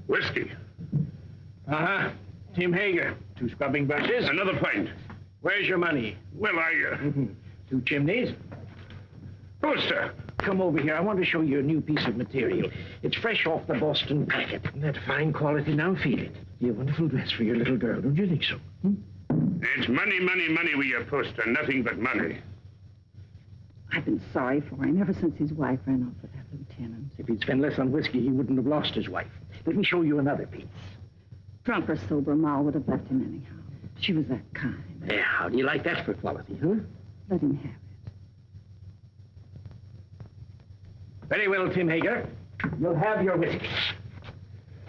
Whiskey. Uh-huh. Tim Hager. 2 scrubbing brushes. Another pint. Where's your money? Well, 2 chimneys. Poster. Come over here. I want to show you a new piece of material. It's fresh off the Boston packet. That fine quality. Now feel it. Be a wonderful dress for your little girl. Don't you think so? It's money, money, money with your poster. Nothing but money. I've been sorry for him ever since his wife ran off with that lieutenant. If he'd spent less on whiskey, he wouldn't have lost his wife. Let me show you another piece. Drunk or sober, Ma would have left him anyhow. She was that kind. Yeah, how do you like that for quality, huh? Let him have it. Very well, Tim Hager. You'll have your whiskey.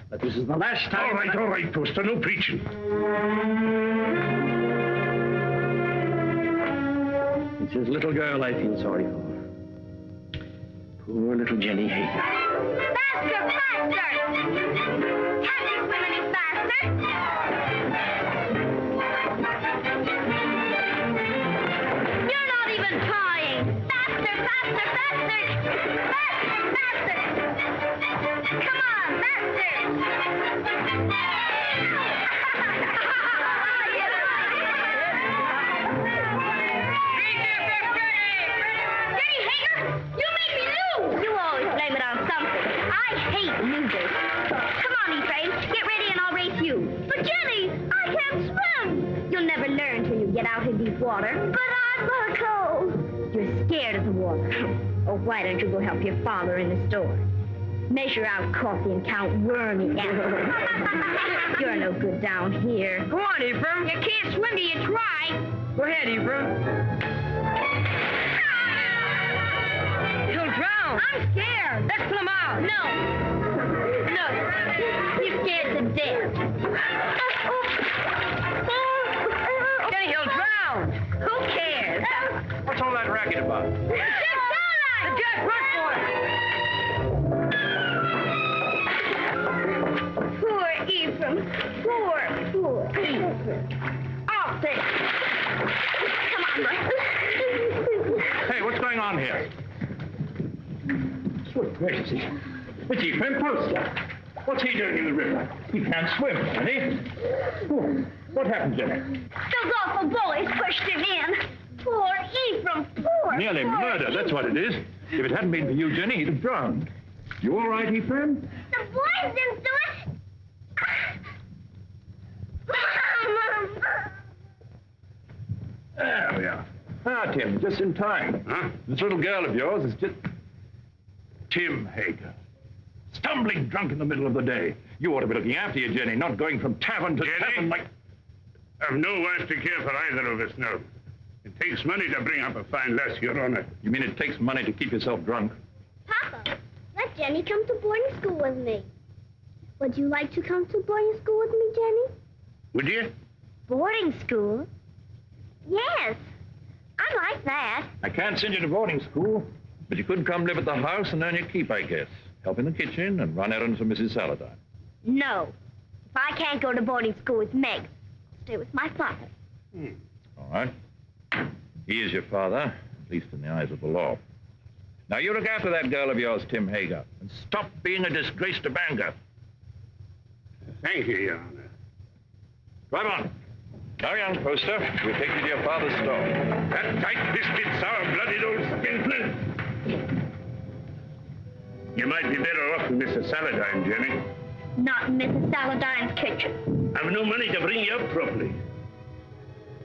But this is the last time... All right, Poster. No preaching. It's his little girl I feel sorry for. Poor little Jenny Hager. Faster, faster! Can't you swim any faster? You're not even trying. Faster, faster, faster! Faster, faster! Come on, faster! Jenny Hager, you made me lose! You always blame it on something. I hate losers. Come on, E-Train. Get ready and I'll race you. But Jenny, I can't swim. You'll never learn till you get out in deep water. But I'm cold. You're scared of the water. Oh, why don't you go help your father in the store? Measure out coffee and count wormy apples. You're no good down here. Go on, Ephraim. You can't swim till you try. Go ahead, Ephraim. He'll drown. I'm scared. Let's pull him out. No. No. He's scared to death. Jenny, he'll drown. Who cares? What's all that racket about? The Jack, run for it. Poor Ephraim. Poor Ephraim. I'll take it. Come on, boy. Hey, what's going on here? Good gracious. It's Ephraim Poster. What's he doing in the river? He can't swim, can he? Oh, what happened, Jenny? Those awful bullies pushed him in. Poor Ephraim, poor. Nearly poor murder, that's what it is. If it hadn't been for you, Jenny, he'd have drowned. You all right, Ephraim? The boys didn't do it. There we are. Ah, Tim, just in time. Huh? This little girl of yours is just... Tim Hager. Stumbling drunk in the middle of the day. You ought to be looking after you, Jenny, not going from tavern to tavern like... I've no wife to care for either of us now. It takes money to bring up a fine lass, Your Honor. You mean it takes money to keep yourself drunk? Papa, let Jenny come to boarding school with me. Would you like to come to boarding school with me, Jenny? Would you? Boarding school? Yes. I like that. I can't send you to boarding school, but you could come live at the house and earn your keep, I guess. Help in the kitchen and run errands for Mrs. Saladine. No. If I can't go to boarding school with Meg, stay with my father. All right. He is your father, at least in the eyes of the law. Now, you look after that girl of yours, Tim Hager, and stop being a disgrace to Bangor. Thank you, Your Honor. Drive on. Carry on, Poster. We'll take you to your father's store. That tight-fisted, sour-blooded old skinflint. You might be better off with Mrs. Saladine, Jenny. Not in Mrs. Saladine's kitchen. I've no money to bring you up properly.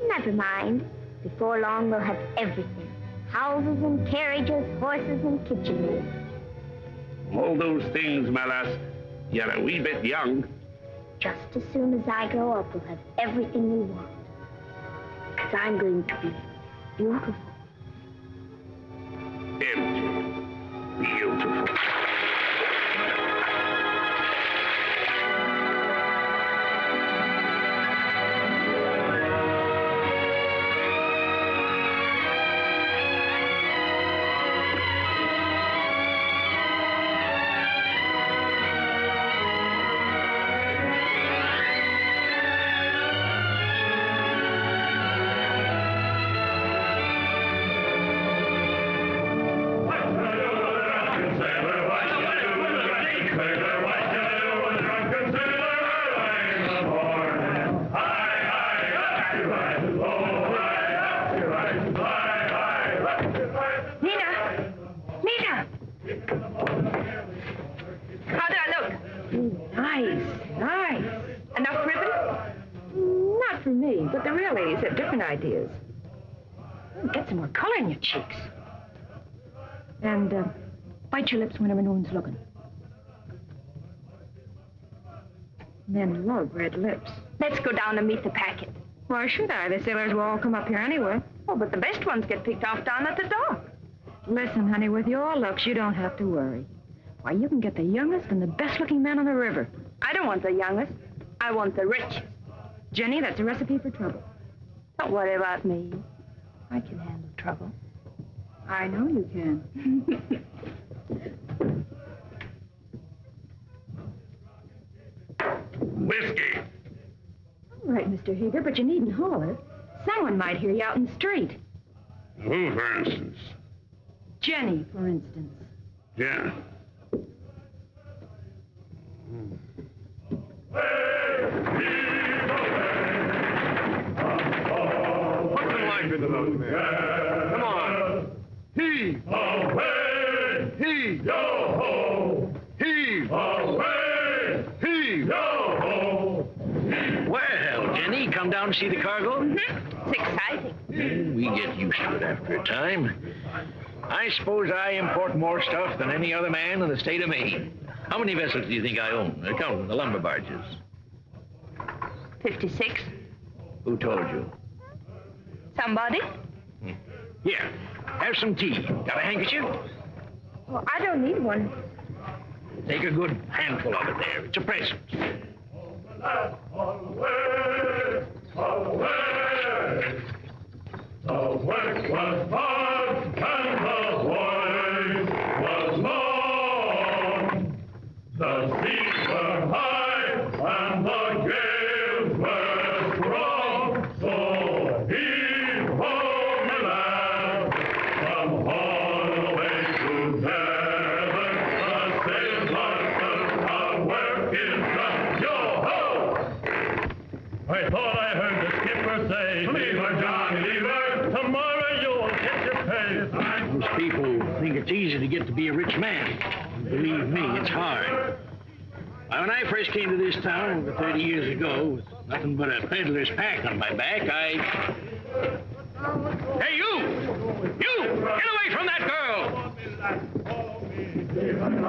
Never mind. Before long, we'll have everything. Houses and carriages, horses and kitchen maids. All those things, my lass, you're a wee bit young. Just as soon as I grow up, we'll have everything we want. 'Cause I'm going to be beautiful. Empty. Beautiful. But the real ladies have different ideas. Get some more color in your cheeks. And bite your lips whenever no one's looking. Men love red lips. Let's go down and meet the packet. Why should I? The sailors will all come up here anyway. Oh, but the best ones get picked off down at the dock. Listen, honey, with your looks, you don't have to worry. Why, you can get the youngest and the best-looking man on the river. I don't want the youngest. I want the richest. Jenny, that's a recipe for trouble. Don't worry about me. I can handle trouble. I know you can. Whiskey. All right, Mr. Hager, but you needn't holler. Someone might hear you out in the street. Who, for instance? Jenny, for instance. Yeah. Put some life into those men. Come on. Heave. Away! Heave. Yo-ho! Heave. Away! Heave. Yo-ho! Well, Jenny, come down and see the cargo? It's exciting. We get used to it after a time. I suppose I import more stuff than any other man in the state of Maine. How many vessels do you think I own, counting the lumber barges? 56. Who told you? Somebody? Here, have some tea. Got a handkerchief? Well, I don't need one. Take a good handful of it there. It's a present. Away! Away! The work was hard and the voice was long. The seas were high and the gales were strong. So heave ho, my lad, from Holloway to Devon. The sails are work is done. Yo-ho! I thought I heard the skipper say, "Leave her, Johnny, leave her. Tomorrow you'll get your pay." Most people think it's easy to get to be a rich man. Believe me, it's hard. Why, when I first came to this town over 30 years ago, with nothing but a peddler's pack on my back, Hey, you! You! Get away from that girl!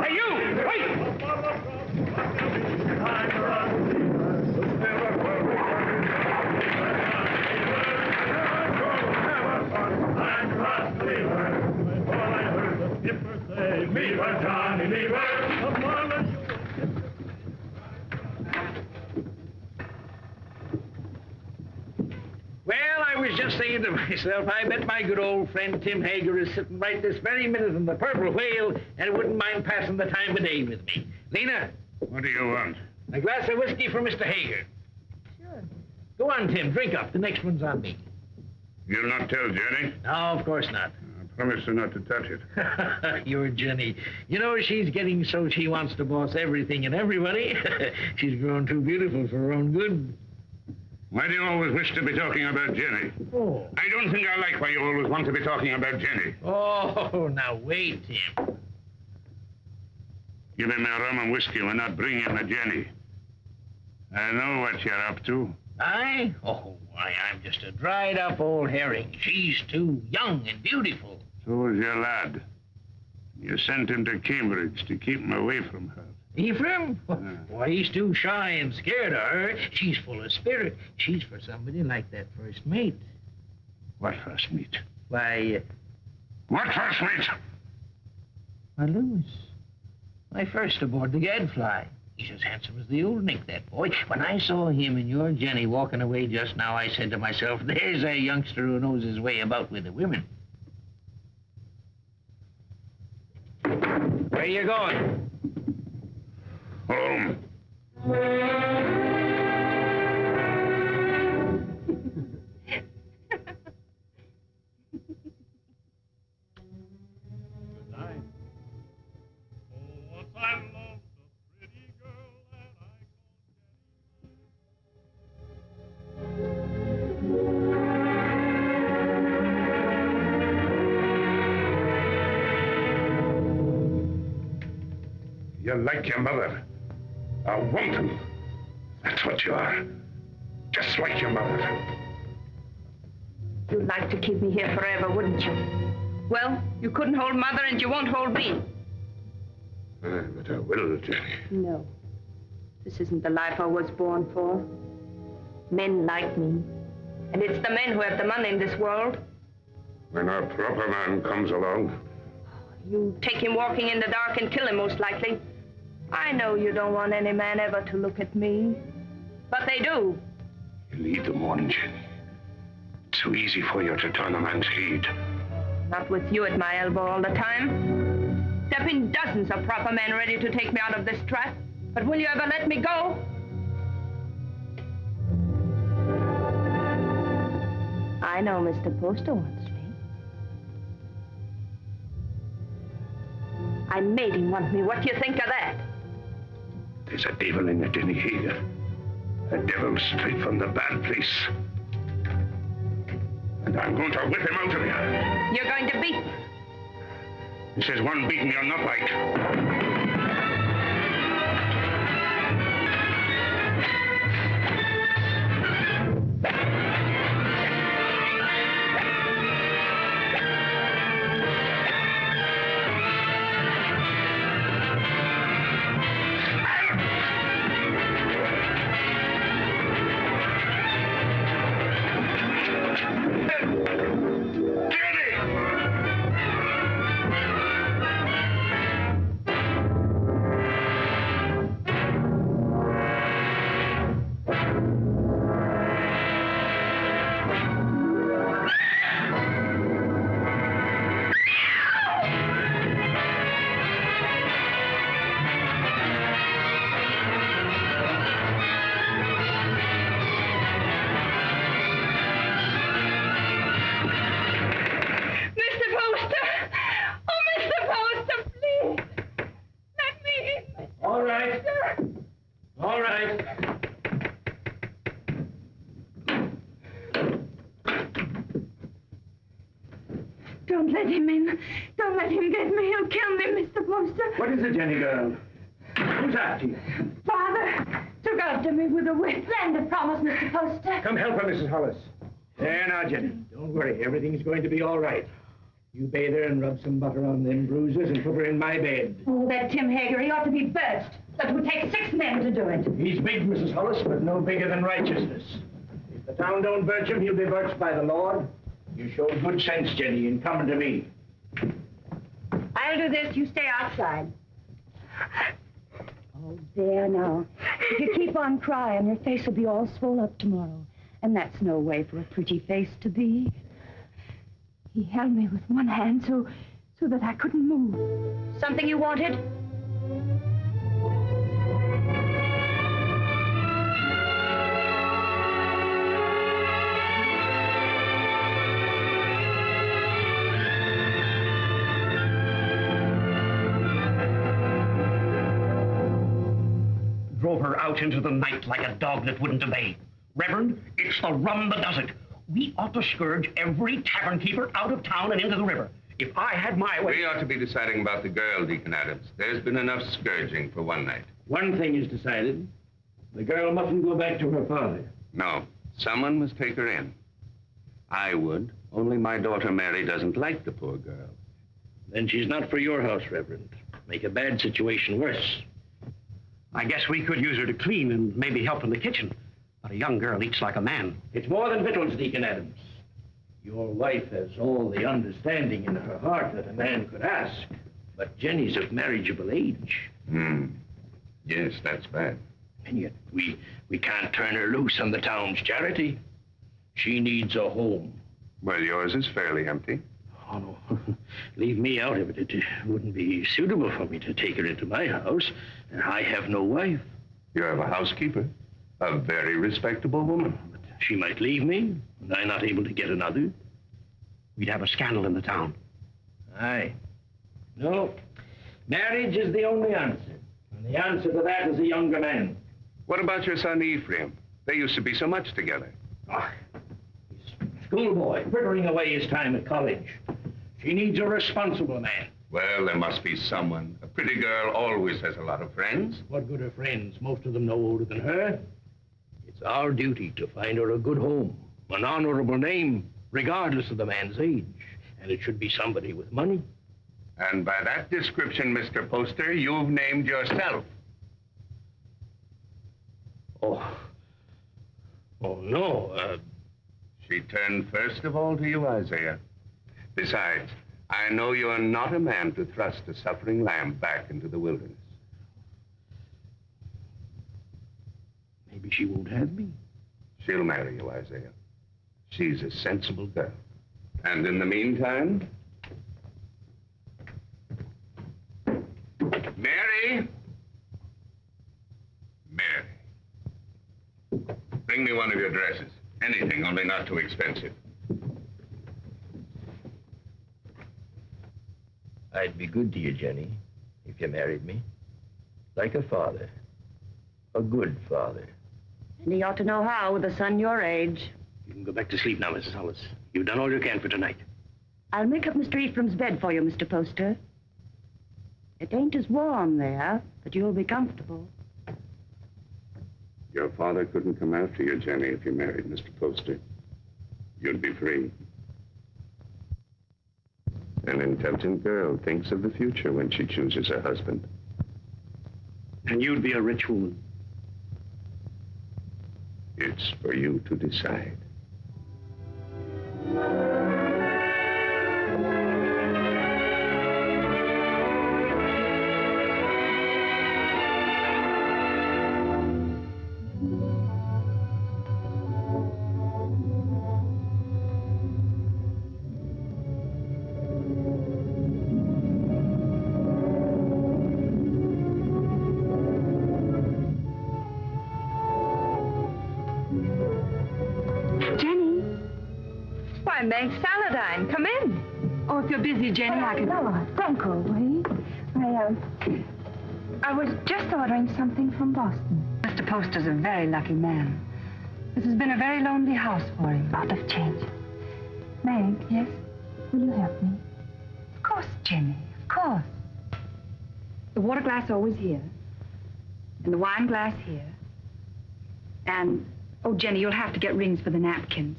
Hey, you! Wait! Leave her, Johnny, leave her. Tomorrow Well, I was just saying to myself, I bet my good old friend Tim Hager is sitting right this very minute in the Purple Whale and wouldn't mind passing the time of day with me. Lena, What do you want? a glass of whiskey for Mr. Hager. Sure. Go on, Tim, drink up. The next one's on me. You'll not tell Jenny? No, of course not. I promise her not to touch it. You're Jenny. You know, she's getting so she wants to boss everything and everybody. She's grown too beautiful for her own good. Why do you always wish to be talking about Jenny? Oh. I don't think I like why you always want to be talking about Jenny. Oh, now wait, Tim. Give me my rum and whiskey. We're not bringing the Jenny. I know what you're up to. I? Oh, why, I'm just a dried-up old herring. She's too young and beautiful. So is your lad. You sent him to Cambridge to keep him away from her. Ephraim? Why, he's too shy and scared of her. She's full of spirit. She's for somebody like that first mate. What first mate? Why, What first mate? why, Lewis. My first aboard the Gadfly. He's as handsome as the old Nick, that boy. When I saw him and your Jenny walking away just now, I said to myself, there's a youngster who knows his way about with the women. Where you going? Home. You're like your mother. A wanton. That's what you are. Just like your mother. You'd like to keep me here forever, wouldn't you? Well, you couldn't hold Mother and you won't hold me. But I will, Jenny. No. This isn't the life I was born for. Men like me. And it's the men who have the money in this world. When a proper man comes along. You take him walking in the dark and kill him, most likely. I know you don't want any man ever to look at me. But they do. You lead them on, Jenny. It's so easy for you to turn a man's head. Not with you at my elbow all the time. There've been dozens of proper men ready to take me out of this trap. But will you ever let me go? I know Mr. Poster wants me. I made him want me. What do you think of that? There's a devil in it, Jenny Hager. A devil straight from the bad place. And I'm going to whip him out of here. You're going to beat me. This is one beating you'll not like. Don't let him in. Don't let him get me. He'll kill me, Mr. Poster. What is it, Jenny girl? Who's after you? Father took after me with a whip. Land a promise, Mr. Poster. Come help her, Mrs. Hollis. There now, Jenny. Don't worry. Everything's going to be all right. You bathe her and rub some butter on them bruises and put her in my bed. Oh, that Tim Hager, he ought to be birched. That would take 6 men to do it. He's big, Mrs. Hollis, but no bigger than righteousness. If the town don't birch him, he'll be birched by the Lord. You showed good sense, Jenny, in coming to me. I'll do this. You stay outside. Oh, there now. If you keep on crying, your face will be all swole up tomorrow. And that's no way for a pretty face to be. He held me with one hand so that I couldn't move. Something you wanted? drove her out into the night like a dog that wouldn't obey. Reverend, it's the rum that does it. We ought to scourge every tavern keeper out of town and into the river. If I had my way... We ought to be deciding about the girl, Deacon Adams. There's been enough scourging for one night. One thing is decided. The girl mustn't go back to her father. No. Someone must take her in. I would, only my daughter Mary doesn't like the poor girl. Then she's not for your house, Reverend. Make a bad situation worse. I guess we could use her to clean and maybe help in the kitchen. But a young girl eats like a man. It's more than victuals, Deacon Adams. Your wife has all the understanding in her heart that a man could ask. But Jenny's of marriageable age. Yes, that's bad. And yet we can't turn her loose on the town's charity. She needs a home. Well, yours is fairly empty. Oh, no. Leave me out of it. It wouldn't be suitable for me to take her into my house, and I have no wife. You have a housekeeper, a very respectable woman. But she might leave me, and I'm not able to get another. We'd have a scandal in the town. Aye. No, marriage is the only answer. And the answer to that is a younger man. What about your son Ephraim? They used to be so much together. Ah, he's a schoolboy, frittering away his time at college. She needs a responsible man. Well, there must be someone. A pretty girl always has a lot of friends. What good are friends? Most of them no older than her. It's our duty to find her a good home, an honorable name, regardless of the man's age. And it should be somebody with money. And by that description, Mr. Poster, you've named yourself. Oh, no. She turned first of all to you, Isaiah. Besides, I know you're not a man to thrust a suffering lamb back into the wilderness. Maybe she won't have me. She'll marry you, Isaiah. She's a sensible girl. And in the meantime... Mary! Mary. Bring me one of your dresses. Anything, only not too expensive. I'd be good to you, Jenny, if you married me. Like a father. A good father. And he ought to know how with a son your age. You can go back to sleep now, Mrs. Hollis. You've done all you can for tonight. I'll make up Mr. Ephraim's bed for you, Mr. Poster. It ain't as warm there, but you'll be comfortable. Your father couldn't come after you, Jenny, if you married Mr. Poster. You'd be free. An intelligent girl thinks of the future when she chooses her husband. And you'd be a rich woman. It's for you to decide. Meg Saladine, come in. Oh, if you're busy, Jenny, I can... No, don't go away. I was just ordering something from Boston. Mr. Poster's a very lucky man. This has been a very lonely house for him. Out of change. Meg, yes? Will you help me? Of course, Jenny, of course. The water glass always here. And the wine glass here. And, oh, Jenny, you'll have to get rings for the napkins.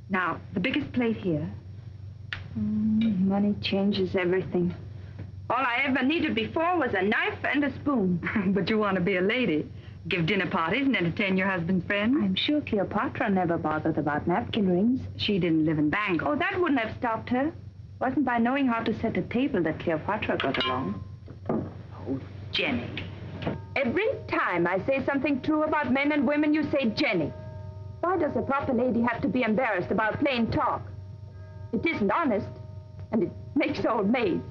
Now, the biggest plate here. Money changes everything. All I ever needed before was a knife and a spoon. But you want to be a lady. Give dinner parties and entertain your husband's friends. I'm sure Cleopatra never bothered about napkin rings. She didn't live in Bangor. Oh, that wouldn't have stopped her. Wasn't by knowing how to set a table that Cleopatra got along. Oh, Jenny. Every time I say something true about men and women, you say Jenny. Why does a proper lady have to be embarrassed about plain talk? It isn't honest, and it makes old maids.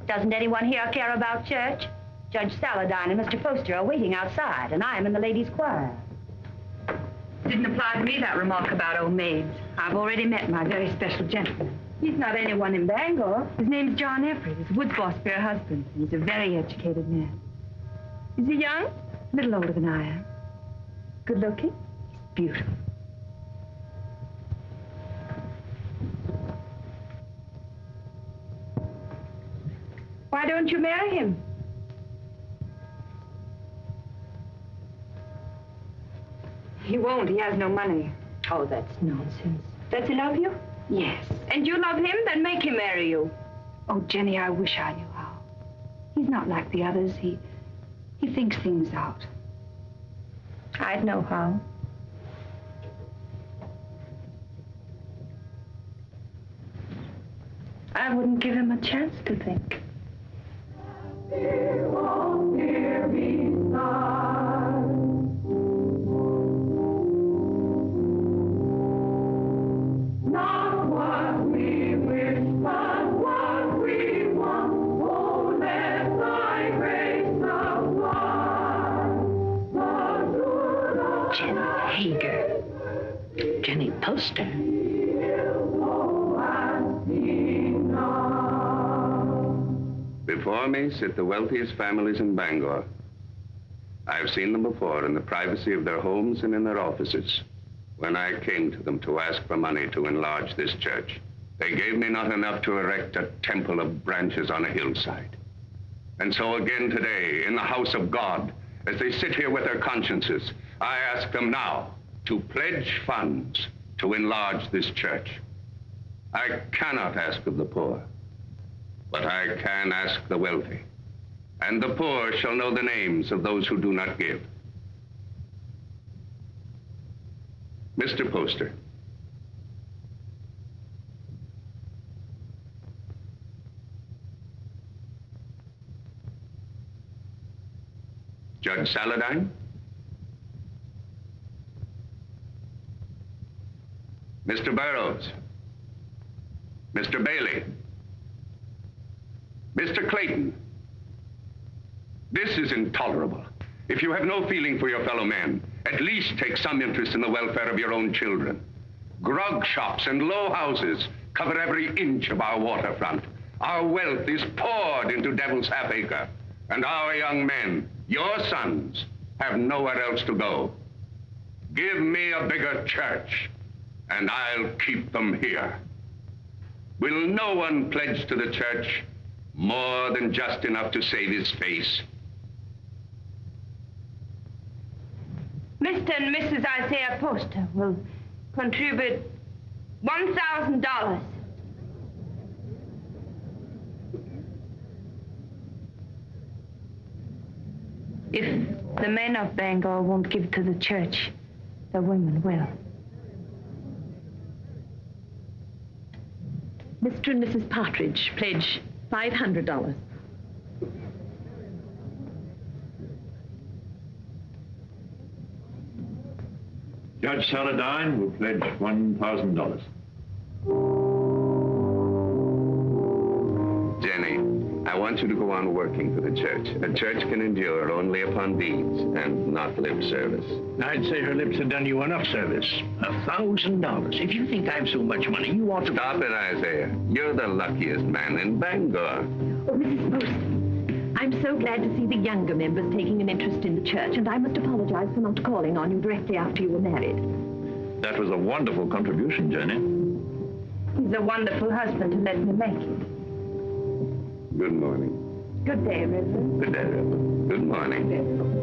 Doesn't anyone here care about church? Judge Saladine and Mr. Poster are waiting outside, and I am in the ladies' choir. Didn't apply to me, that remark about old maids. I've already met my very special gentleman. He's not anyone in Bangor. His name's John Everett. He's Wood's boss for her husband. He's a very educated man. Is he young? A little older than I am. Good looking? He's beautiful. Why don't you marry him? He won't. He has no money. Oh, that's nonsense. Does he love you? Yes. And you love him? Then make him marry you. Oh, Jenny, I wish I knew how. He's not like the others. He thinks things out. I'd know how. I wouldn't give him a chance to think. Hager. Jenny Poster. Before me sit the wealthiest families in Bangor. I've seen them before in the privacy of their homes and in their offices. When I came to them to ask for money to enlarge this church, they gave me not enough to erect a temple of branches on a hillside. And so again today, in the house of God, as they sit here with their consciences, I ask them now to pledge funds to enlarge this church. I cannot ask of the poor, but I can ask the wealthy. And the poor shall know the names of those who do not give. Mr. Poster. Judge Saladine? Mr. Burroughs? Mr. Bailey? Mr. Clayton? This is intolerable. If you have no feeling for your fellow men, at least take some interest in the welfare of your own children. Grog shops and low houses cover every inch of our waterfront. Our wealth is poured into Devil's Half-Acre. And our young men, your sons, have nowhere else to go. Give me a bigger church, and I'll keep them here. Will no one pledge to the church more than just enough to save his face? Mr. and Mrs. Isaiah Poster will contribute $1,000. If the men of Bangor won't give to the church, the women will. Mr. and Mrs. Partridge pledge $500. Judge Saladine will pledge $1,000. Jenny, I want you to go on working for the church. A church can endure only upon deeds and not lip service. I'd say her lips have done you enough service. $1,000. If you think I've so much money, you ought to... Stop it, Isaiah. You're the luckiest man in Bangor. Oh, Mrs. Poster, I'm so glad to see the younger members taking an interest in the church, and I must apologize for not calling on you directly after you were married. That was a wonderful contribution, Jenny. He's a wonderful husband to let me make it. Good morning. Good day, Reverend. Good day, Reverend. Good morning.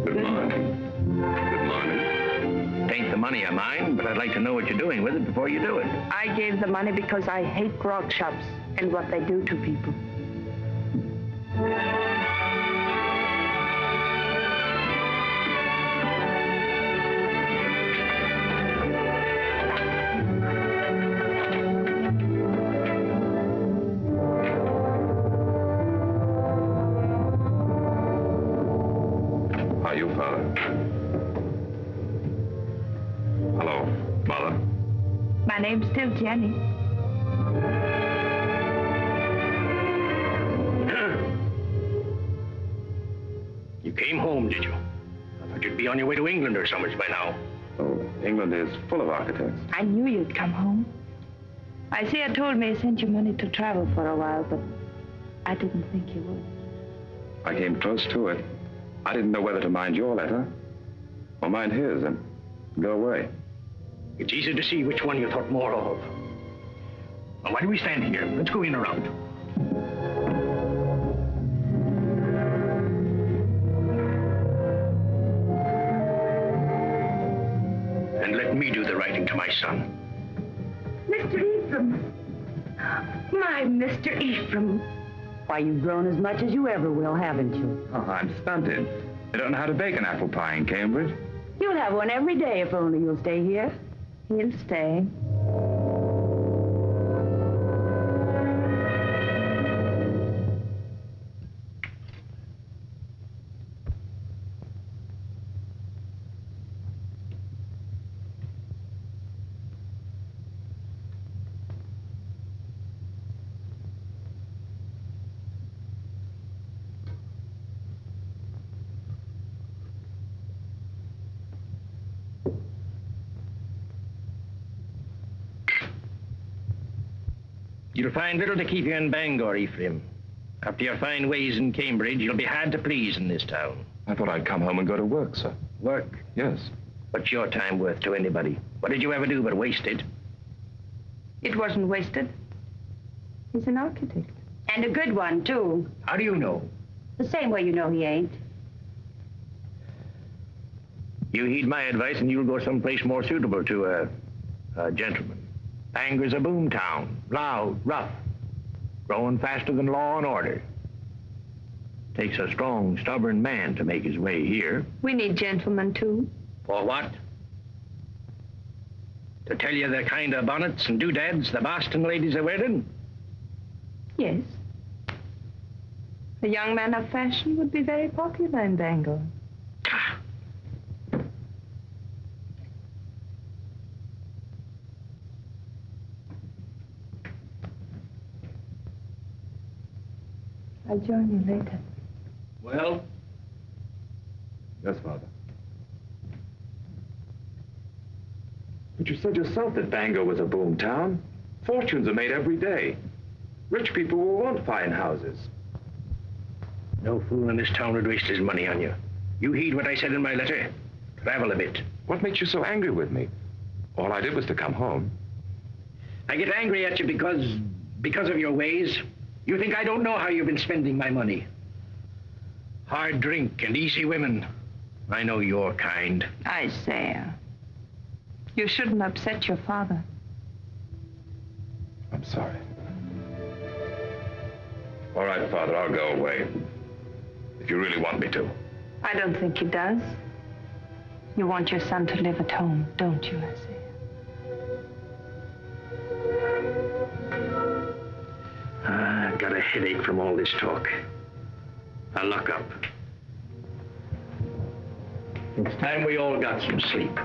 Good morning. Good morning. It ain't the money I mind, but I'd like to know what you're doing with it before you do it. I gave the money because I hate grog shops and what they do to people. Are you, Father? Hello, Mother. My name's still Jenny. You came home, did you? I thought you'd be on your way to England or somewhere by now. Oh, England is full of architects. I knew you'd come home. Isaiah told me he sent you money to travel for a while, but I didn't think you would. I came close to it. I didn't know whether to mind your letter or mind his and go away. It's easy to see which one you thought more of. Now, why do we stand here? Let's go in around. And let me do the writing to my son. Mr. Ephraim. My Mr. Ephraim. Why, you've grown as much as you ever will, haven't you? Oh, I'm stunted. I don't know how to bake an apple pie in Cambridge. You'll have one every day if only you'll stay here. He'll stay. You'll find little to keep you in Bangor, Ephraim. After your fine ways in Cambridge, you'll be hard to please in this town. I thought I'd come home and go to work, sir. Work? Yes. What's your time worth to anybody? What did you ever do but waste it? It wasn't wasted. He's an architect. And a good one, too. How do you know? The same way you know he ain't. You heed my advice and you'll go someplace more suitable to a gentleman. Bangor's a boom town. Loud, rough. Growing faster than law and order. Takes a strong, stubborn man to make his way here. We need gentlemen, too. For what? To tell you the kind of bonnets and doodads the Boston ladies are wearing? Yes. A young man of fashion would be very popular in Bangor. I'll join you later. Well? Yes, Father. But you said yourself that Bangor was a boom town. Fortunes are made every day. Rich people will want fine houses. No fool in this town would waste his money on you. You heed what I said in my letter. Travel a bit. What makes you so angry with me? All I did was to come home. I get angry at you because of your ways. You think I don't know how you've been spending my money. Hard drink and easy women. I know your kind. Isaiah, you shouldn't upset your father. I'm sorry. All right, Father, I'll go away. If you really want me to. I don't think he does. You want your son to live at home, don't you, Isaiah? I've got a headache from all this talk. I'll lock up. It's time we all got some sleep.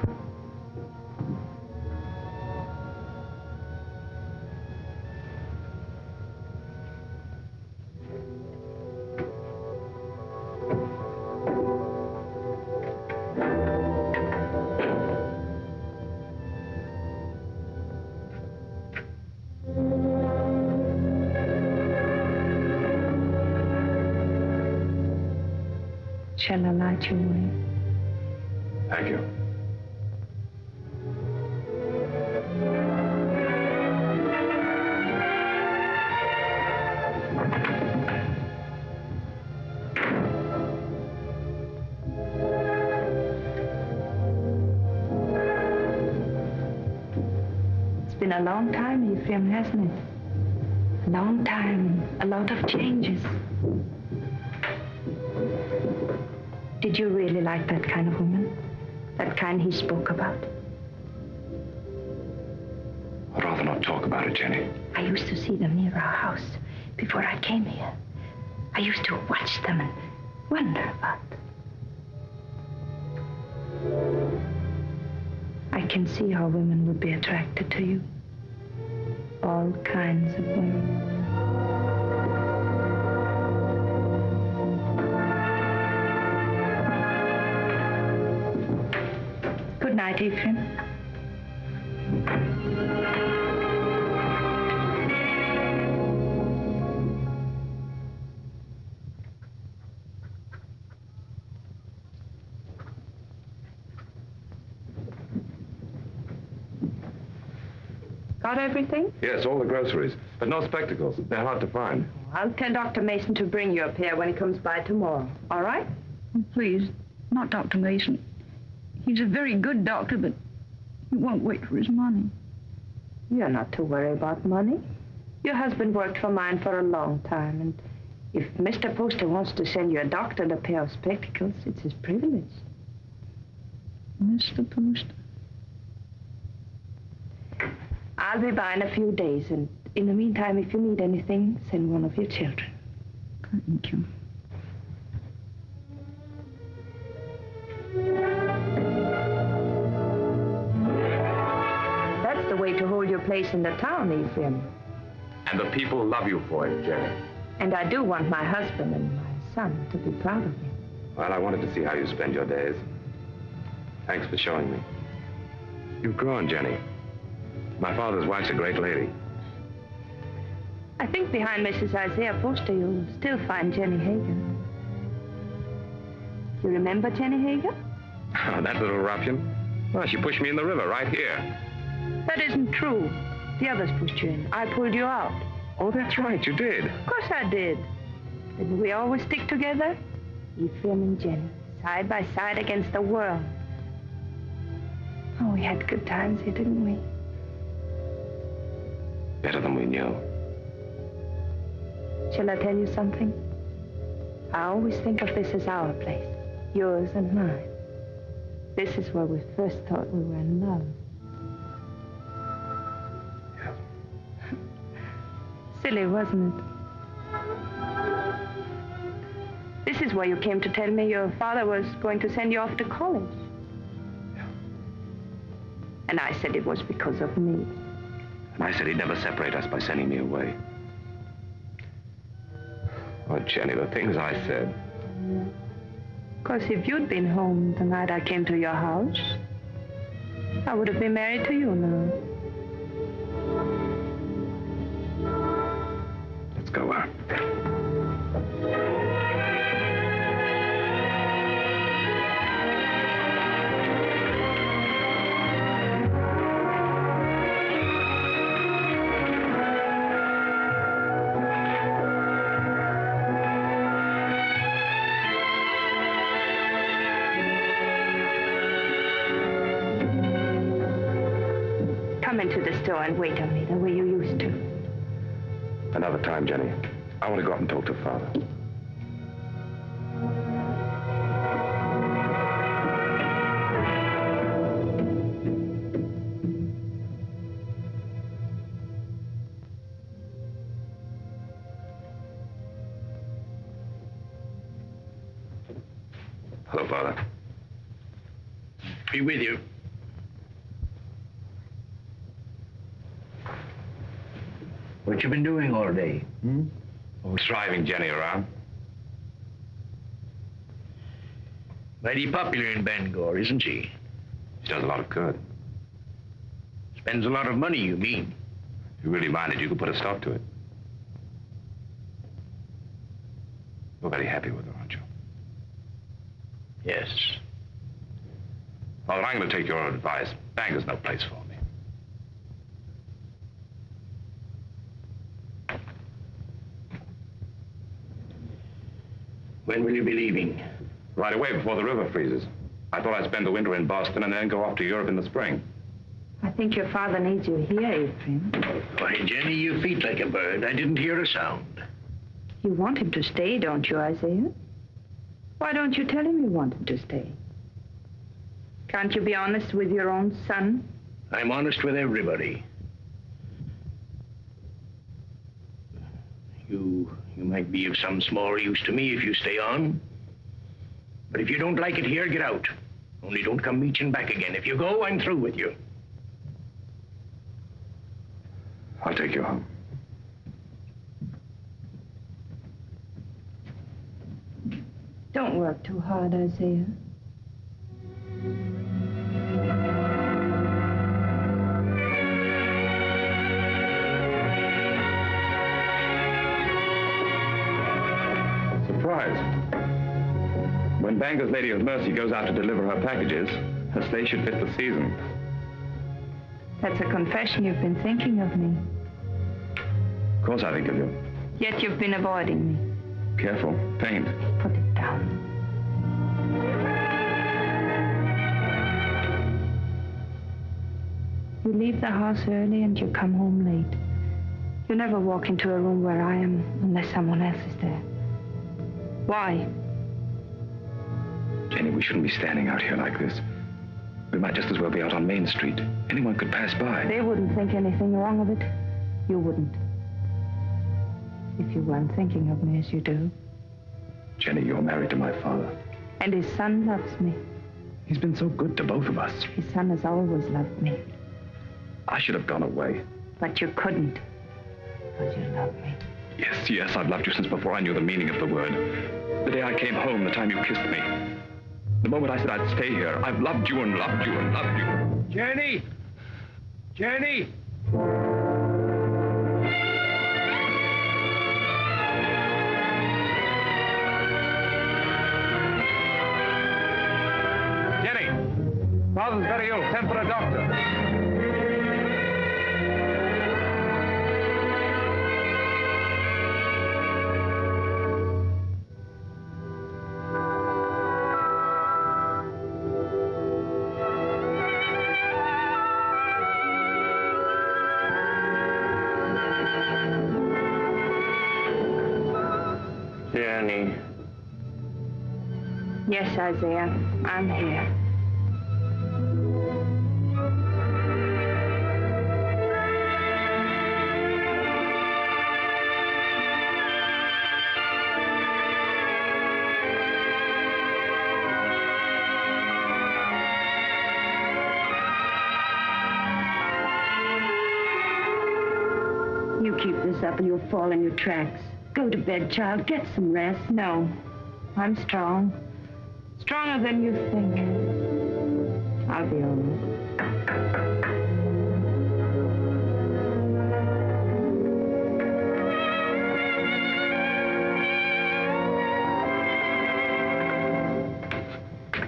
Shall I light your way? Thank you. It's been a long time, Ephraim, hasn't it? A long time, a lot of changes. Did you really like that kind of woman? That kind he spoke about? I'd rather not talk about it, Jenny. I used to see them near our house before I came here. I used to watch them and wonder about them. I can see how women would be attracted to you. All kinds of women. Good night, Ephraim. Got everything? Yes, all the groceries, but no spectacles. They're hard to find. I'll tell Dr. Mason to bring you a pair when he comes by tomorrow. All right? Oh, please, not Dr. Mason. He's a very good doctor, but he won't wait for his money. You're not to worry about money. Your husband worked for mine for a long time, and if Mr. Poster wants to send you a doctor and a pair of spectacles, it's his privilege. Mr. Poster? I'll be by in a few days, and in the meantime, if you need anything, send one of your children. Thank you. That's the way to hold your place in the town, Ephraim. And the people love you for it, Jenny. And I do want my husband and my son to be proud of me. Well, I wanted to see how you spend your days. Thanks for showing me. You've grown, Jenny. My father's wife's a great lady. I think behind Mrs. Isaiah Poster, you'll still find Jenny Hager. You remember Jenny Hager? Oh, that little ruffian? Well, she pushed me in the river right here. That isn't true. The others pushed you in. I pulled you out. Oh, that's right, you did. Of course I did. Didn't we always stick together? Ephraim and Jenny, side by side against the world. Oh, we had good times here, didn't we? Better than we knew. Shall I tell you something? I always think of this as our place, yours and mine. This is where we first thought we were in love. Yeah. Silly, wasn't it? This is where you came to tell me your father was going to send you off to college. Yeah. And I said it was because of me. And I said he'd never separate us by sending me away. Oh, Jenny, the things I said. Because if you'd been home the night I came to your house, I would have been married to you now. Let's go out. Come into the store and wait on me the way you used to. Another time, Jenny. I want to go up and talk to Father. Hello, Father. Be with you. What you been doing all day? Oh, driving Jenny around. Mighty popular in Bangor, isn't she? She does a lot of good. Spends a lot of money, you mean? If you really minded, you could put a stop to it. You're very happy with her, aren't you? Yes. Well, I'm going to take your advice. Bangor's no place for me. When will you be leaving? Right away, before the river freezes. I thought I'd spend the winter in Boston and then go off to Europe in the spring. I think your father needs you here, Ephraim. Why, Jenny, you feet like a bird. I didn't hear a sound. You want him to stay, don't you, Isaiah? Why don't you tell him you want him to stay? Can't you be honest with your own son? I'm honest with everybody. You might be of some small use to me if you stay on. But if you don't like it here, get out. Only don't come meeching back again. If you go, I'm through with you. I'll take you home. Don't work too hard, Isaiah. When Bangor's Lady of Mercy goes out to deliver her packages, her sleigh should fit the season. That's a confession you've been thinking of me. Of course I think of you. Yet you've been avoiding me. Careful. Paint. Put it down. You leave the house early and you come home late. You never walk into a room where I am unless someone else is there. Why? Jenny, we shouldn't be standing out here like this. We might just as well be out on Main Street. Anyone could pass by. They wouldn't think anything wrong of it. You wouldn't. If you weren't thinking of me as you do. Jenny, you're married to my father. And his son loves me. He's been so good to both of us. His son has always loved me. I should have gone away. But you couldn't. Because you love me. Yes, I've loved you since before I knew the meaning of the word. The day I came home, the time you kissed me. The moment I said I'd stay here, I've loved you and loved you and loved you. Jenny! Jenny! Jenny! Father's very ill. Send for a doctor. Jenny. Yes, Isaiah, I'm here. You keep this up and you'll fall in your tracks. Go to bed, child. Get some rest. No, I'm strong. Stronger than you think. I'll be all right.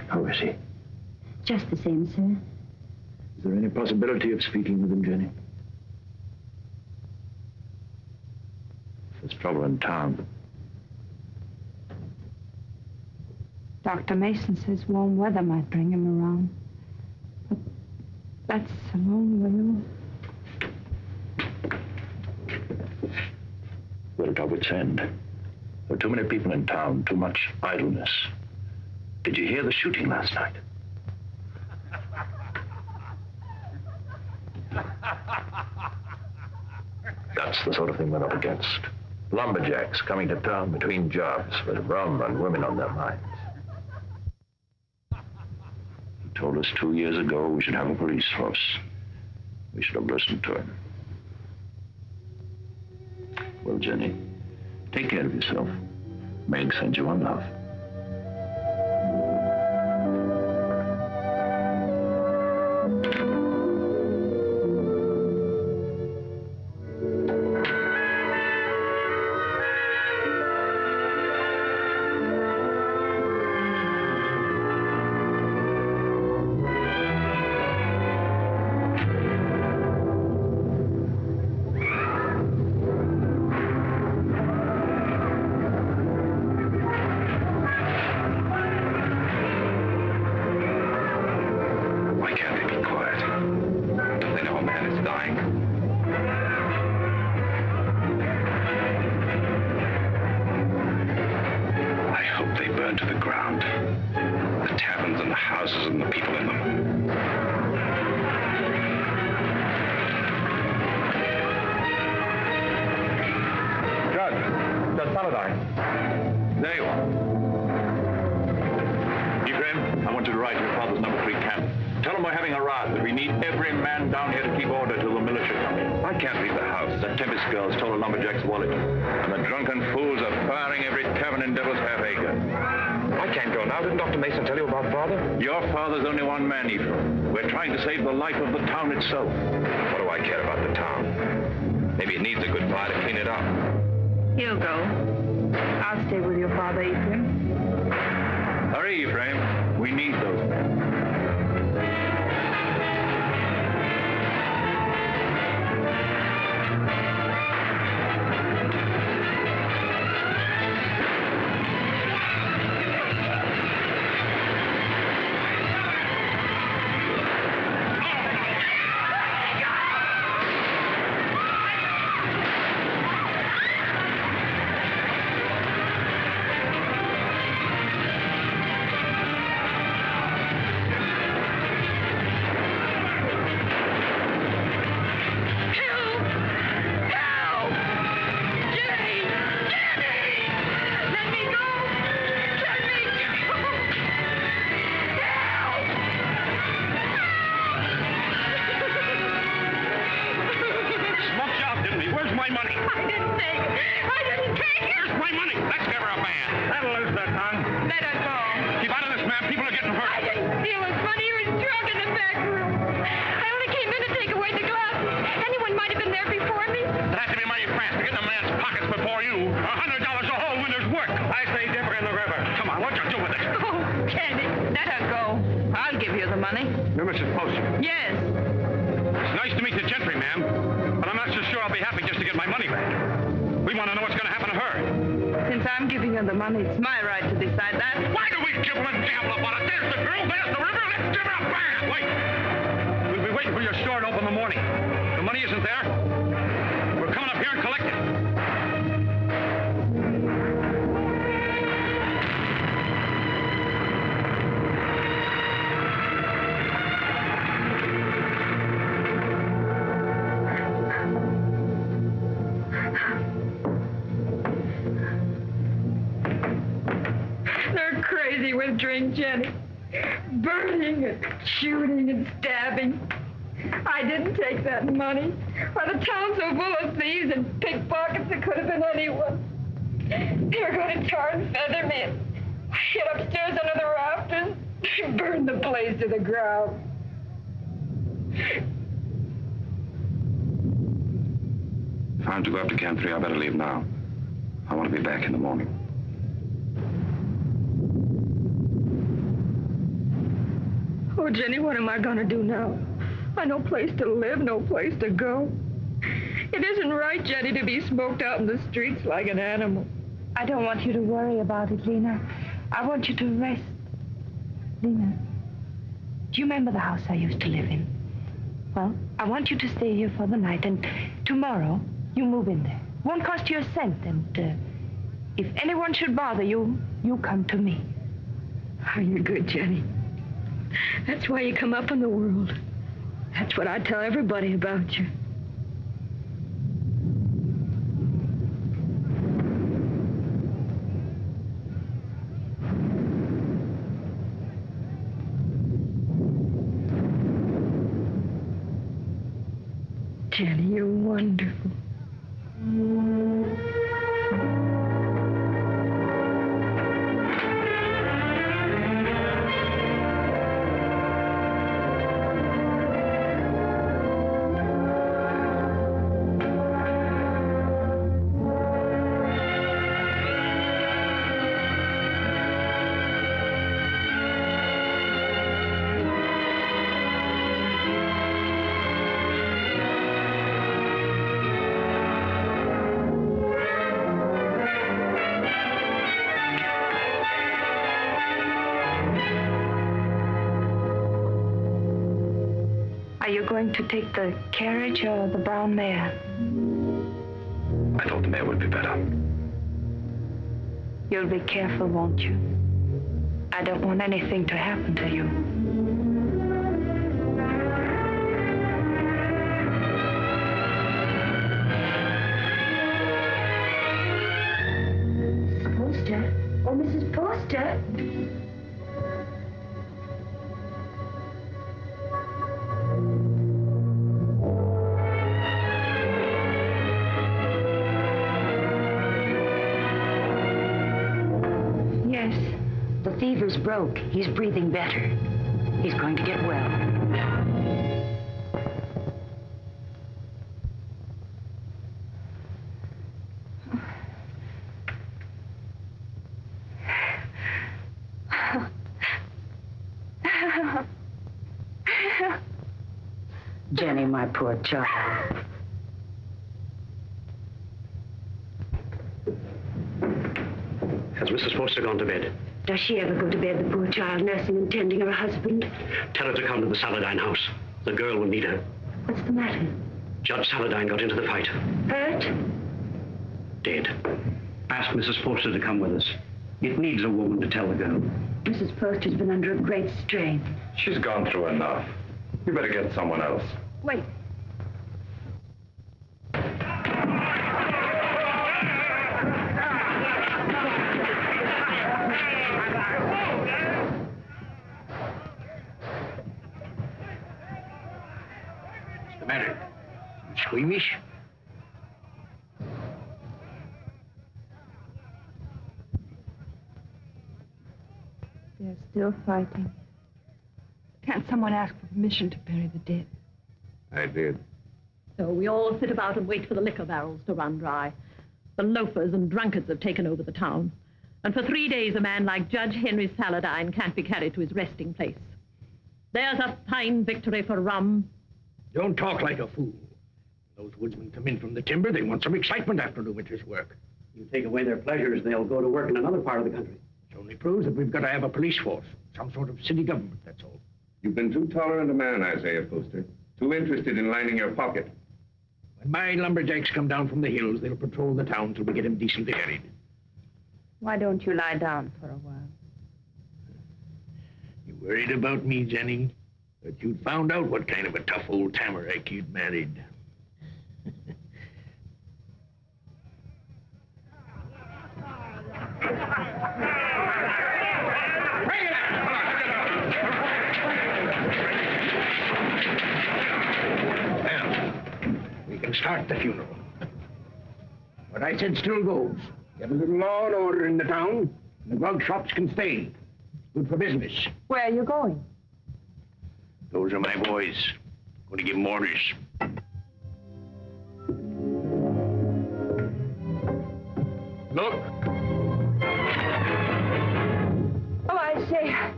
How is he? Just the same, sir. Is there any possibility of speaking with him, Jenny? There's trouble in town. Dr. Mason says warm weather might bring him around. But that's a long way off. We're at our wit's end. There are too many people in town, too much idleness. Did you hear the shooting last night? That's the sort of thing we're up against. Lumberjacks coming to town between jobs with rum and women on their minds. He told us 2 years ago we should have a police force. We should have listened to him. Well, Jenny, take care of yourself. Meg sends you on love. There you are. Ephraim, I want you to ride to your father's number 3 camp. Tell him we're having a rout, that we need every man down here to keep order till the militia come in. I can't leave the house. That Tempest girl stole a lumberjack's wallet. And the drunken fools are firing every tavern in Devil's Half Acre. I can't go now. Didn't Dr. Mason tell you about Father? Your father's only one man, Ephraim. We're trying to save the life of the town itself. What do I care about the town? Maybe it needs a good fire to clean it up. He'll go. I'll stay with your father, Ephraim. Hurry, Ephraim. We need those men. my money? I didn't take it. I didn't take it. Where's my money? Let's give her a band. That'll lose that tongue. Let her go. Keep out of this, ma'am. People are getting hurt. I didn't steal his money. He was drunk in the back room. I only came in to take away the glasses. Anyone might have been there before me. It has to be mighty fast to get in a man's pockets before you. $100 a hole when there's work. I say dip her in the river. Come on, what you do with it? Oh, Jenny, let her go. I'll give you the money. You're Mrs. Poster. Yes. It's nice to meet the gentry, ma'am. But I'm not so sure I'll be happy just to get my money back. We want to know what's going to happen to her. Since I'm giving her the money, it's my right to decide that. Why do we give and gamble about it? There's the girl, there's the river. Let's give her a bath. Wait. We'll be waiting for your store to open in the morning. The money isn't there. We're coming up here and collect it. They're crazy with drink, Jenny. Burning and shooting and stabbing. I didn't take that money. Why, the town's so full of thieves and pickpockets, it could have been anyone. They were going to tar and feather me and hid upstairs under the rafters and burn the place to the ground. If I'm to go up to Camp 3, I better leave now. I want to be back in the morning. Oh, Jenny, what am I going to do now? I no place to live, no place to go. It isn't right, Jenny, to be smoked out in the streets like an animal. I don't want you to worry about it, Lena. I want you to rest. Lena, do you remember the house I used to live in? Well, I want you to stay here for the night, and tomorrow you move in there. Won't cost you a cent, and if anyone should bother you, you come to me. Oh, you're good, Jenny. That's why you come up in the world. That's what I tell everybody about you. Jenny, you're wonderful. Are you going to take the carriage or the brown mare? I thought the mare would be better. You'll be careful, won't you? I don't want anything to happen to you. Poster? Oh, Mrs. Poster? Yes, the fever's broke. He's breathing better. He's going to get well. Jenny, my poor child. Has Mrs. Foster gone to bed? Does she ever go to bed, the poor child, nursing and tending her husband? Tell her to come to the Saladine house. The girl will need her. What's the matter? Judge Saladine got into the fight. Hurt? Dead. Ask Mrs. Foster to come with us. It needs a woman to tell the girl. Mrs. Foster's been under a great strain. She's gone through enough. You better get someone else. Wait. What's the matter? You squeamish? still fighting. Can't someone ask for permission to bury the dead? I did. So we all sit about and wait for the liquor barrels to run dry. The loafers and drunkards have taken over the town. And for 3 days, a man like Judge Henry Saladine can't be carried to his resting place. There's a fine victory for rum. Don't talk like a fool. Those woodsmen come in from the timber. They want some excitement after the winter's work. You take away their pleasures, they'll go to work in another part of the country. It only proves that we've got to have a police force. Some sort of city government, that's all. You've been too tolerant a man, Isaiah Poster. Too interested in lining your pocket. When my lumberjacks come down from the hills, they'll patrol the town till we get him decently harried. Why don't you lie down for a while? You worried about me, Jenny? That you'd found out what kind of a tough old tamarack you'd married. We can start the funeral. What I said still goes. Get a little law and order in the town, and the grog shops can stay. It's good for business. Where are you going? Those are my boys. Going to give them orders. Look. Oh, Isaiah,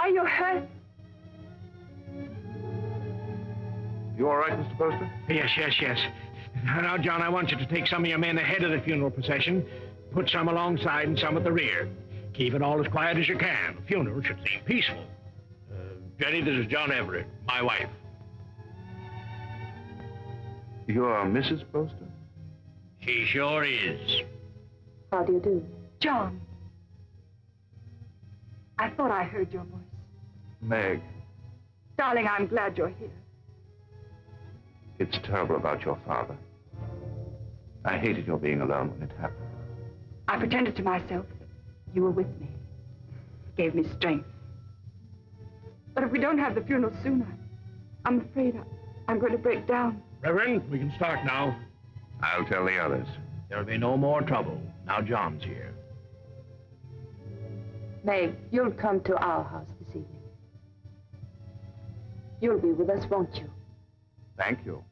are you hurt? You all right, Mr. Poster? Yes. Now, John, I want you to take some of your men ahead of the funeral procession, put some alongside and some at the rear. Keep it all as quiet as you can. The funeral should seem peaceful. Jenny, this is John Everett, my wife. You are Mrs. Poster? She sure is. How do you do? John. I thought I heard your voice. Meg, Darling, I'm glad you're here. it's terrible about your father. I hated your being alone when it happened. I pretended to myself that you were with me. It gave me strength. But if we don't have the funeral soon, I'm afraid I'm going to break down. Reverend, we can start now. I'll tell the others. There'll be no more trouble. Now John's here. Meg, you'll come to our house this evening. You'll be with us, won't you? Thank you.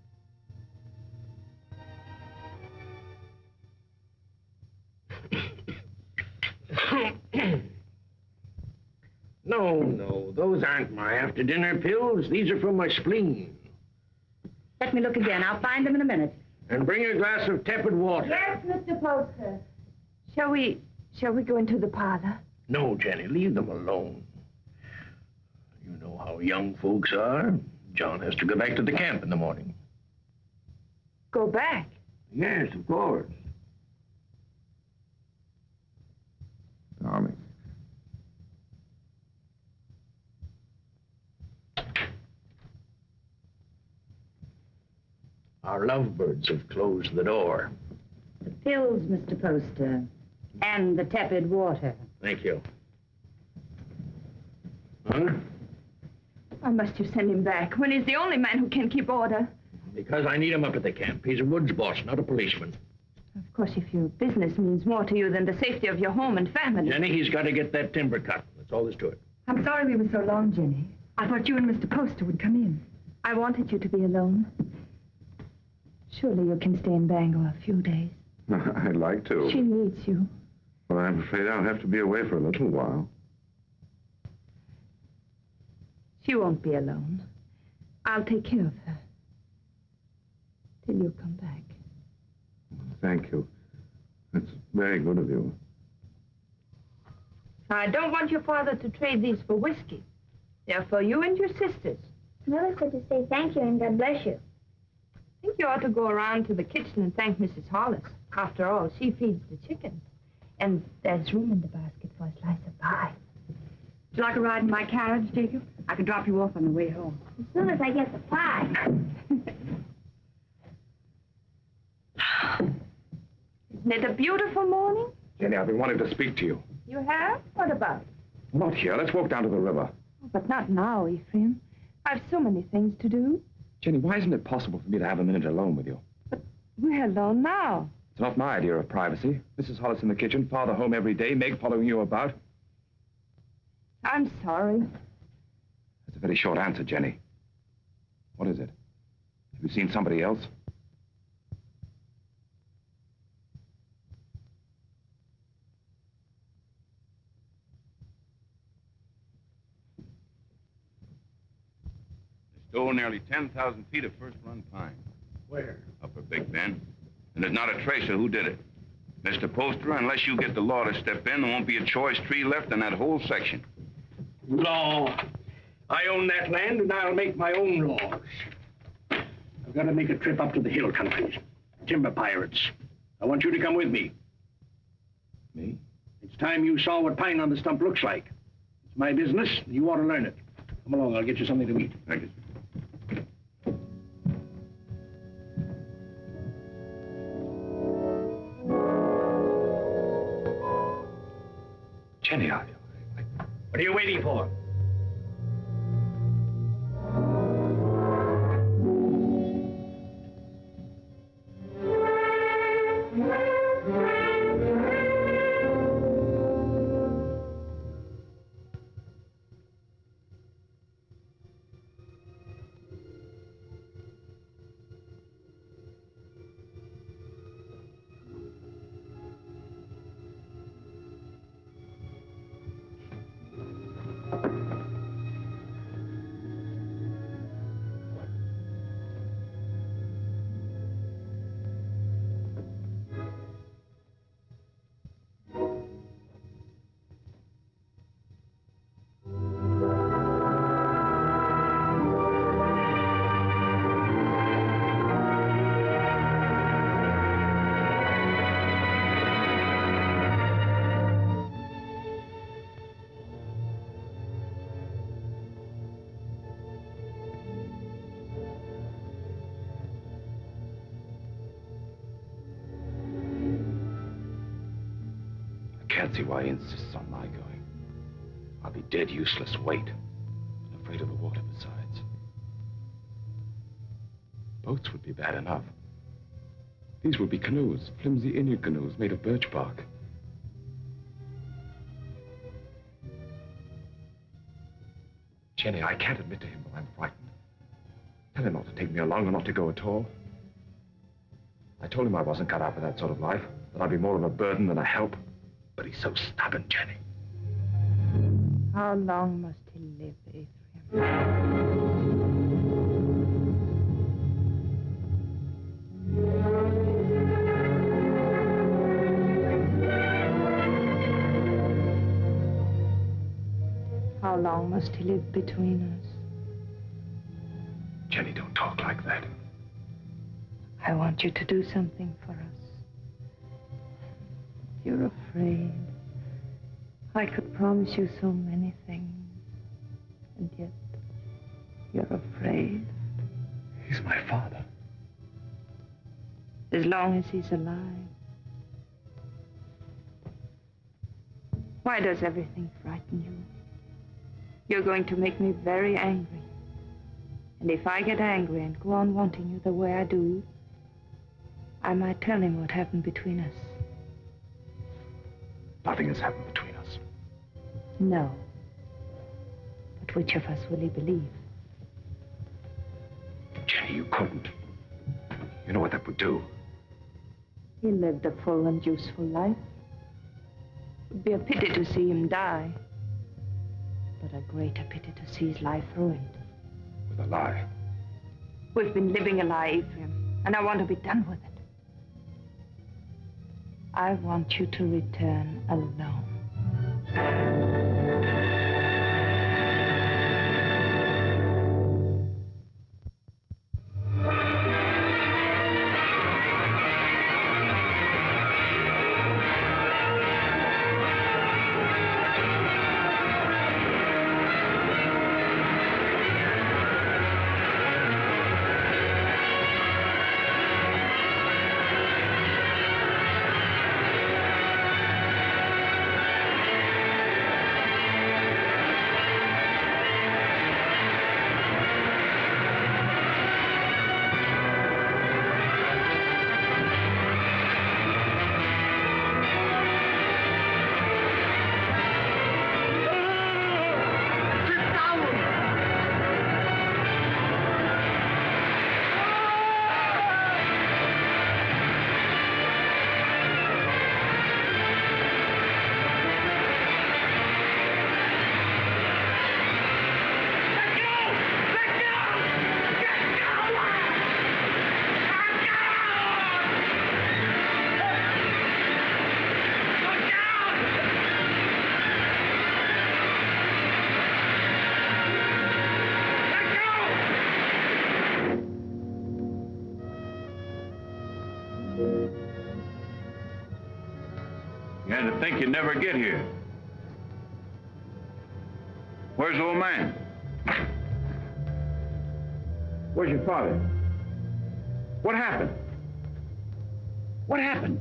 No, those aren't my after-dinner pills. These are for my spleen. Let me look again. I'll find them in a minute. And bring a glass of tepid water. Yes, Mr. Poster. Shall we go into the parlor? No, Jenny, leave them alone. You know how young folks are. John has to go back to the camp in the morning. Go back? Yes, of course. Darling. Our lovebirds have closed the door. The pills, Mr. Poster. And the tepid water. Thank you. Huh? Why must you send him back when he's the only man who can keep order? Because I need him up at the camp. He's a woods boss, not a policeman. Of course, if your business means more to you than the safety of your home and family. Jenny, he's got to get that timber cut. That's all there's to it. I'm sorry we were so long, Jenny. I thought you and Mr. Poster would come in. I wanted you to be alone. Surely you can stay in Bangor a few days. I'd like to. She needs you. But I'm afraid I'll have to be away for a little while. She won't be alone. I'll take care of her. Till you come back. Thank you. That's very good of you. I don't want your father to trade these for whiskey. They're for you and your sisters. Mother said to say thank you and God bless you. I think you ought to go around to the kitchen and thank Mrs. Hollis. After all, she feeds the chickens. And there's room in the basket for a slice of pie. Would you like a ride in my carriage, Jacob? I could drop you off on the way home. As soon as I get the pie. Isn't it a beautiful morning? Jenny, I've been wanting to speak to you. You have? What about? Not here. Let's walk down to the river. But not now, Ephraim. I've so many things to do. Jenny, why isn't it possible for me to have a minute alone with you? We're alone now. It's not my idea of privacy. Mrs. Hollis in the kitchen, father home every day, Meg following you about. I'm sorry. That's a very short answer, Jenny. What is it? Have you seen somebody else? They stole nearly 10,000 feet of first-run pine. Where? Upper Big Bend. And there's not a trace of who did it. Mr. Poster, unless you get the law to step in, there won't be a choice tree left in that whole section. Law. I own that land, and I'll make my own laws. I've got to make a trip up to the hill countries. Timber pirates. I want you to come with me. Me? It's time you saw what pine on the stump looks like. It's my business, and you ought to learn it. Come along, I'll get you something to eat. Thank you. Jenny, What are you waiting for? I can't see why he insists on my going. I'll be dead useless weight, and afraid of the water besides. Boats would be bad enough. These would be canoes, flimsy Indian canoes made of birch bark. Jenny, I can't admit to him that I'm frightened. Tell him not to take me along or not to go at all. I told him I wasn't cut out for that sort of life, that I'd be more of a burden than a help. But he's so stubborn, Jenny. How long must he live, Ephraim? How long must he live between us? Jenny, don't talk like that. I want you to do something for us. You're afraid. I could promise you so many things, and yet you're afraid. He's my father. As long as he's alive. Why does everything frighten you? You're going to make me very angry. And if I get angry and go on wanting you the way I do, I might tell him what happened between us. Nothing has happened between us. No. But which of us will he believe? Jenny, you couldn't. You know what that would do. He lived a full and useful life. It would be a pity to see him die. But a greater pity to see his life ruined. With a lie. We've been living a lie, Ephraim, and I want to be done with it. I want you to return alone. began to think you'd never get here. Where's the old man? Where's your father? What happened? What happened?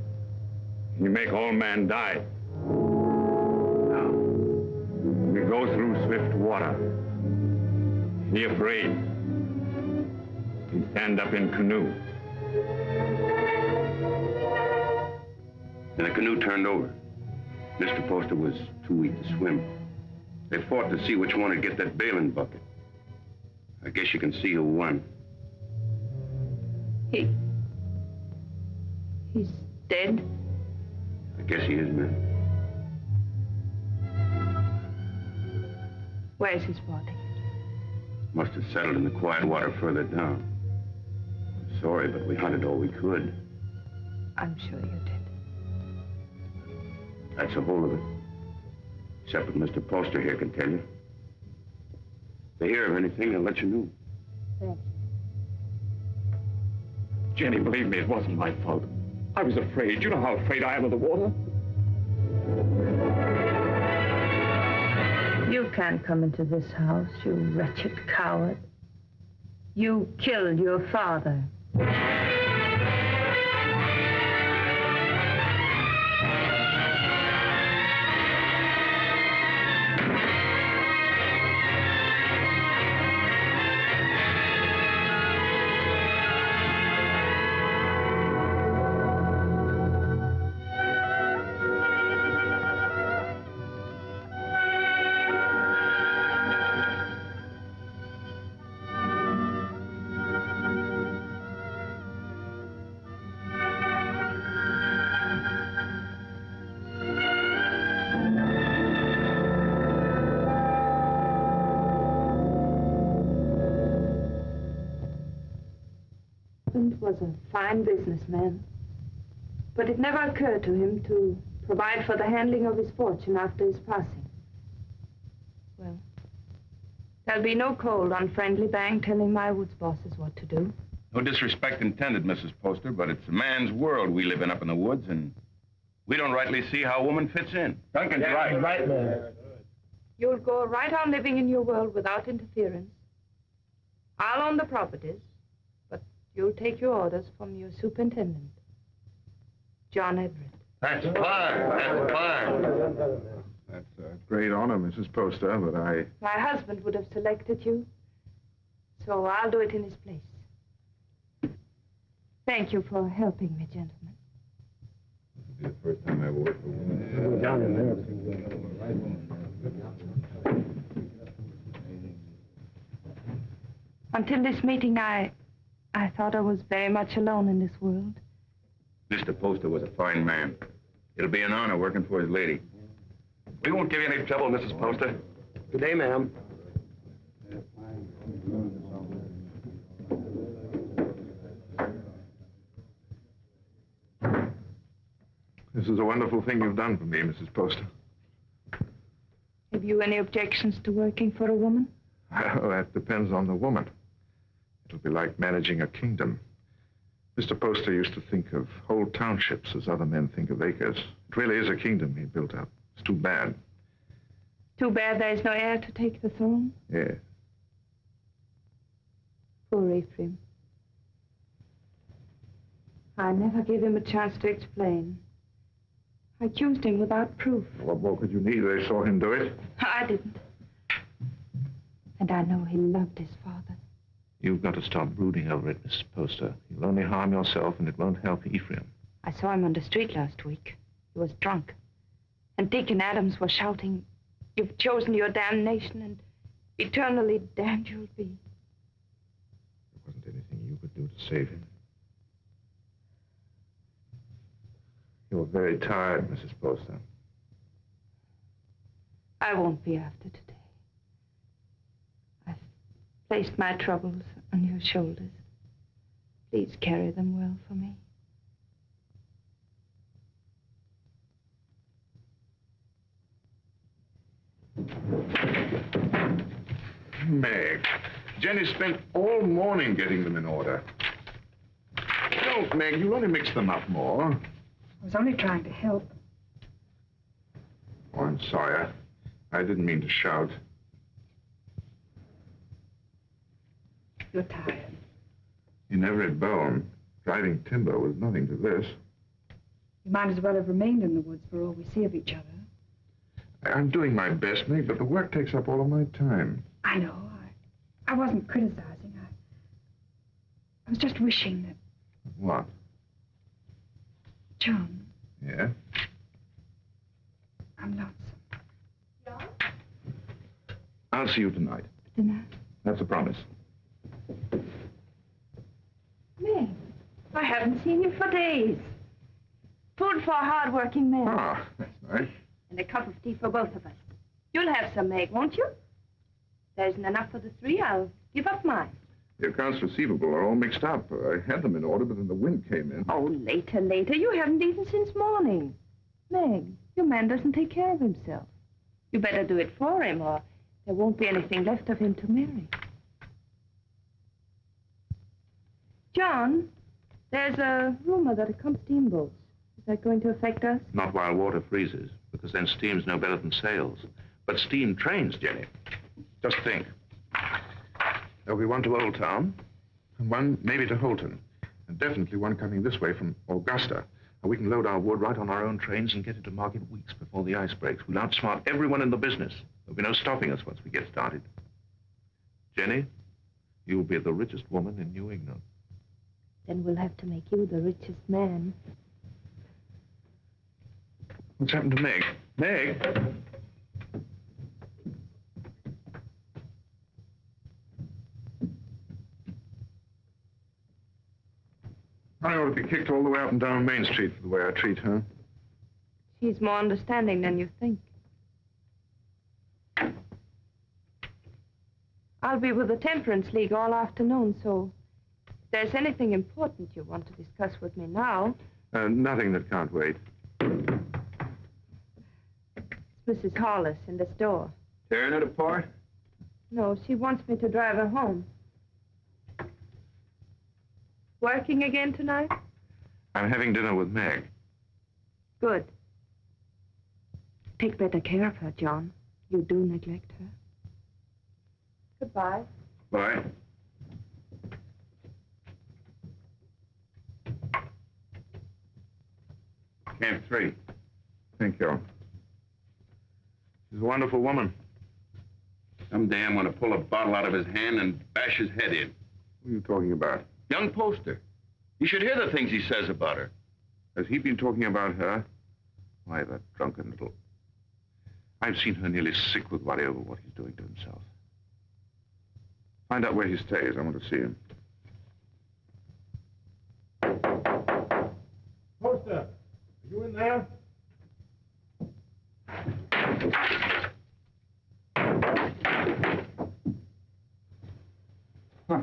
You make old man die. Now, we go through swift water. Be afraid. We stand up in canoe. And the canoe turned over. Mr. Poster was too weak to swim. They fought to see which one would get that bailing bucket. I guess you can see who won. He's dead? I guess he is, ma'am. Where's his body? Must have settled in the quiet water further down. I'm sorry, but we hunted all we could. I'm sure you did. That's the whole of it. Except what Mr. Poster here can tell you. If they hear of anything, they'll let you know. Thank you. Jenny, believe me, it wasn't my fault. I was afraid. You know how afraid I am of the water. You can't come into this house, you wretched coward. You killed your father. Was a fine businessman, but it never occurred to him to provide for the handling of his fortune after his passing. Well, there'll be no cold on Friendly Bank telling my woods bosses what to do. No disrespect intended, Mrs. Poster, but it's a man's world we live in up in the woods, and we don't rightly see how a woman fits in. Duncan's right. Right, man. You'll go right on living in your world without interference. I'll own the properties. You'll take your orders from your superintendent, John Everett. That's fine. That's fine. That's a great honor, Mrs. Poster, but My husband would have selected you, so I'll do it in his place. Thank you for helping me, gentlemen. This will be the first time I work for women. Down in there. Until this meeting, I thought I was very much alone in this world. Mr. Poster was a fine man. It'll be an honor working for his lady. We won't give you any trouble, Mrs. Poster. Good day, ma'am. this is a wonderful thing you've done for me, Mrs. Poster. Have you any objections to working for a woman? Well, that depends on the woman. It'll be like managing a kingdom. Mr. Poster used to think of whole townships as other men think of acres. It really is a kingdom he built up. It's too bad. Too bad there's no heir to take the throne. Yeah. Poor Ephraim. I never gave him a chance to explain. I accused him without proof. What more could you need? They saw him do it. I didn't. And I know he loved his father. You've got to stop brooding over it, Mrs. Poster. You'll only harm yourself, and it won't help Ephraim. I saw him on the street last week. He was drunk. And Dick and Adams were shouting, "You've chosen your damnation, and eternally damned you'll be." There wasn't anything you could do to save him. You're very tired, Mrs. Poster. I won't be after today. I've placed my troubles on your shoulders. Please carry them well for me. Meg, Jenny spent all morning getting them in order. Don't, Meg. You'll only mix them up more. I was only trying to help. Oh, I'm sorry. I didn't mean to shout. You're tired. In every bone, driving timber was nothing to this. You might as well have remained in the woods for all we see of each other. I'm doing my best, Meg, but the work takes up all of my time. I know. I wasn't criticizing. I was just wishing that... What? John, Yeah? I'm lonesome. I'll see you tonight. Dinner? That's a promise. Meg, I haven't seen you for days. Food for a hard-working man. Ah, that's nice. And a cup of tea for both of us. You'll have some, Meg, won't you? There isn't enough for the three. I'll give up mine. The accounts receivable are all mixed up. I had them in order, but then the wind came in. Oh, later. You haven't eaten since morning. Meg, your man doesn't take care of himself. You better do it for him, or there won't be anything left of him to marry. John, there's a rumor that it comes steamboats. Is that going to affect us? Not while water freezes, because then steam's no better than sails. But steam trains, Jenny. Just think. There'll be one to Old Town, and one maybe to Holton, and definitely one coming this way from Augusta. And we can load our wood right on our own trains and get into market weeks before the ice breaks. We'll outsmart everyone in the business. There'll be no stopping us once we get started. Jenny, you'll be the richest woman in New England. Then we'll have to make you the richest man. What's happened to Meg? Meg? I ought to be kicked all the way out and down Main Street for the way I treat her. She's more understanding than you think. I'll be with the Temperance League all afternoon, so if there's anything important you want to discuss with me now... Nothing that can't wait. It's Mrs. Hollis in the store. Tearing it apart? No, she wants me to drive her home. Working again tonight? I'm having dinner with Meg. Good. Take better care of her, John. You do neglect her. Goodbye. Bye. Camp 3. Thank you. She's a wonderful woman. Someday I'm going to pull a bottle out of his hand and bash his head in. What are you talking about? Young poster. You should hear the things he says about her. Has he been talking about her? Why, that drunken little... I've seen her nearly sick with worry over what he's doing to himself. Find out where he stays. I want to see him. Poster, are you in there? Huh.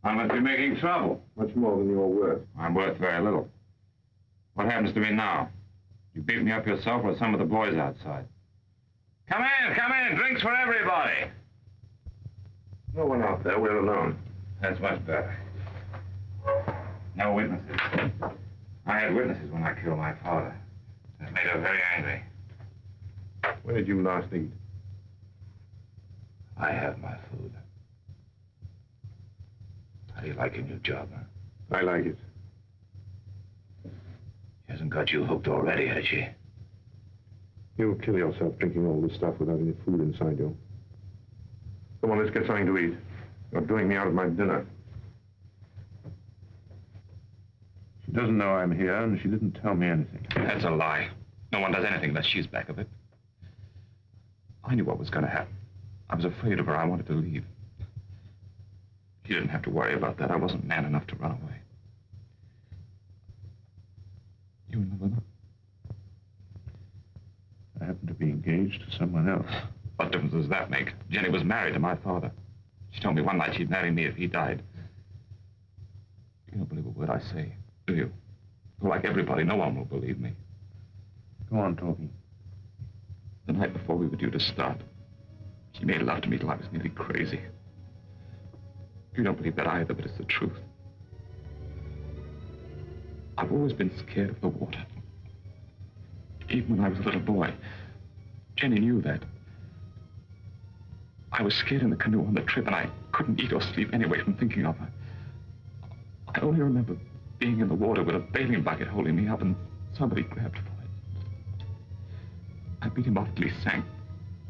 I must be making trouble. Much more than you're worth. I'm worth very little. What happens to me now? You beat me up yourself or some of the boys outside? Come in, drinks for everybody. No one out there. We're alone. That's much better. No witnesses. I had witnesses when I killed my father. That made her very angry. When did you last eat? I have my food. How do you like your new job, huh? I like it. She hasn't got you hooked already, has she? You'll kill yourself drinking all this stuff without any food inside you. Come on, let's get something to eat. You're doing me out of my dinner. She doesn't know I'm here, and she didn't tell me anything. That's a lie. No one does anything unless she's back of it. I knew what was going to happen. I was afraid of her. I wanted to leave. She didn't have to worry about that. I wasn't man enough to run away. You in love with her? I happen to be engaged to someone else. What difference does that make? Jenny was married to my father. She told me one night she'd marry me if he died. You don't believe a word I say, do you? Well, like everybody, no one will believe me. Go on talking. The night before we were due to start, she made love to me till I was nearly crazy. You don't believe that either, but it's the truth. I've always been scared of the water. Even when I was a little boy, Jenny knew that. I was scared in the canoe on the trip, and I couldn't eat or sleep anyway from thinking of her. I only remember being in the water with a bathing bucket holding me up, and somebody grabbed for it. I beat him off till he sank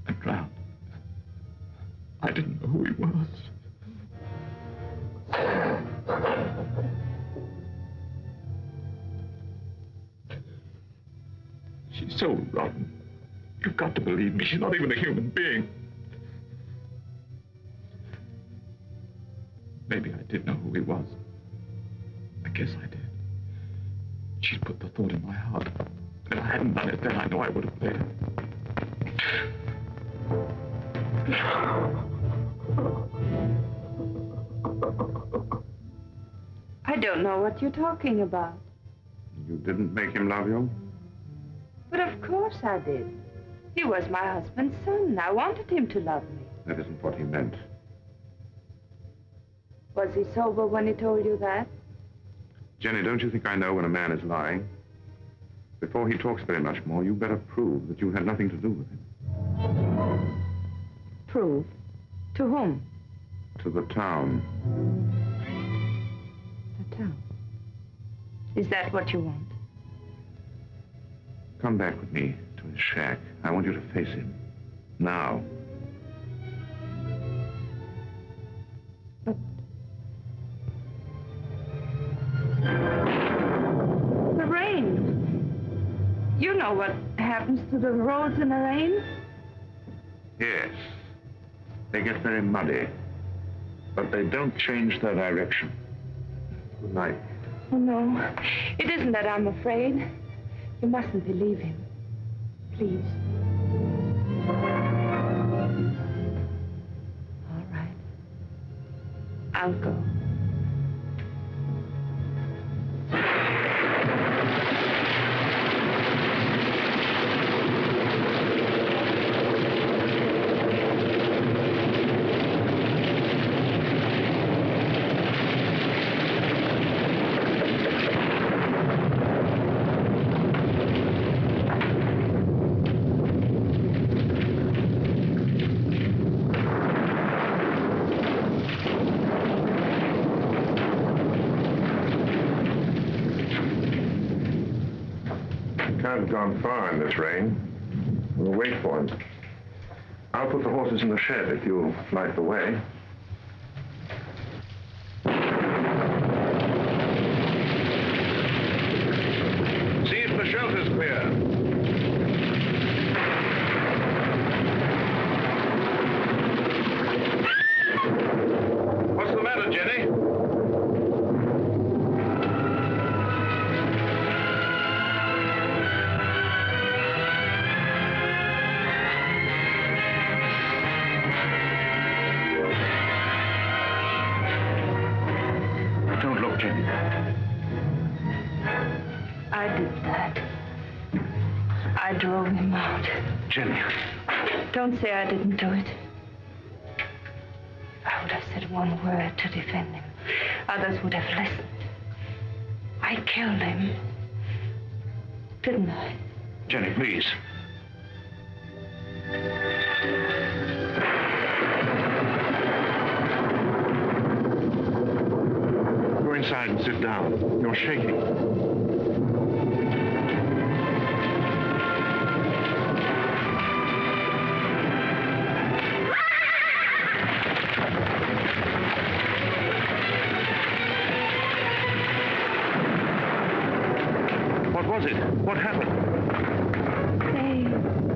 and drowned. I didn't know who he was. She's so rotten. You've got to believe me. She's not even a human being. Maybe I did know who he was. I guess I did. She'd put the thought in my heart. If I hadn't done it then, I know I would have later. I don't know what you're talking about. You didn't make him love you? But of course I did. He was my husband's son. I wanted him to love me. That isn't what he meant. Was he sober when he told you that? Jenny, don't you think I know when a man is lying? Before he talks very much more, you better prove that you had nothing to do with him. Prove? To whom? To the town. The town. Is that what you want? Come back with me to his shack. I want you to face him. Now. But... the rain. You know what happens to the roads in the rain? Yes. They get very muddy. But they don't change their direction. Good night. Oh, no. It isn't that I'm afraid. You mustn't believe him. Please. All right. I'll go. Can't have gone far in this rain. We'll wait for him. I'll put the horses in the shed if you'll light the way. See if the shelter's clear. What's the matter, Jenny? I did that. I drove him out. Jenny. Don't say I didn't do it. If I would have said one word to defend him, others would have listened. I killed him. Didn't I? Jenny, please. Go inside and sit down. You're shaking. What was it? What happened?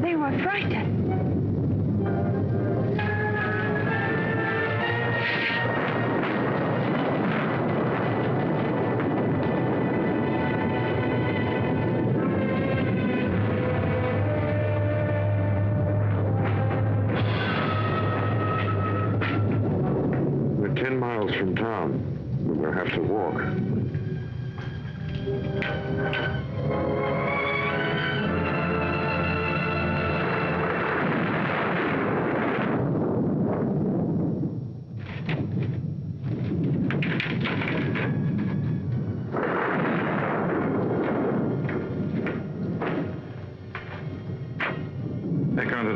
They were frightened. We're 10 miles from town. We'll have to walk.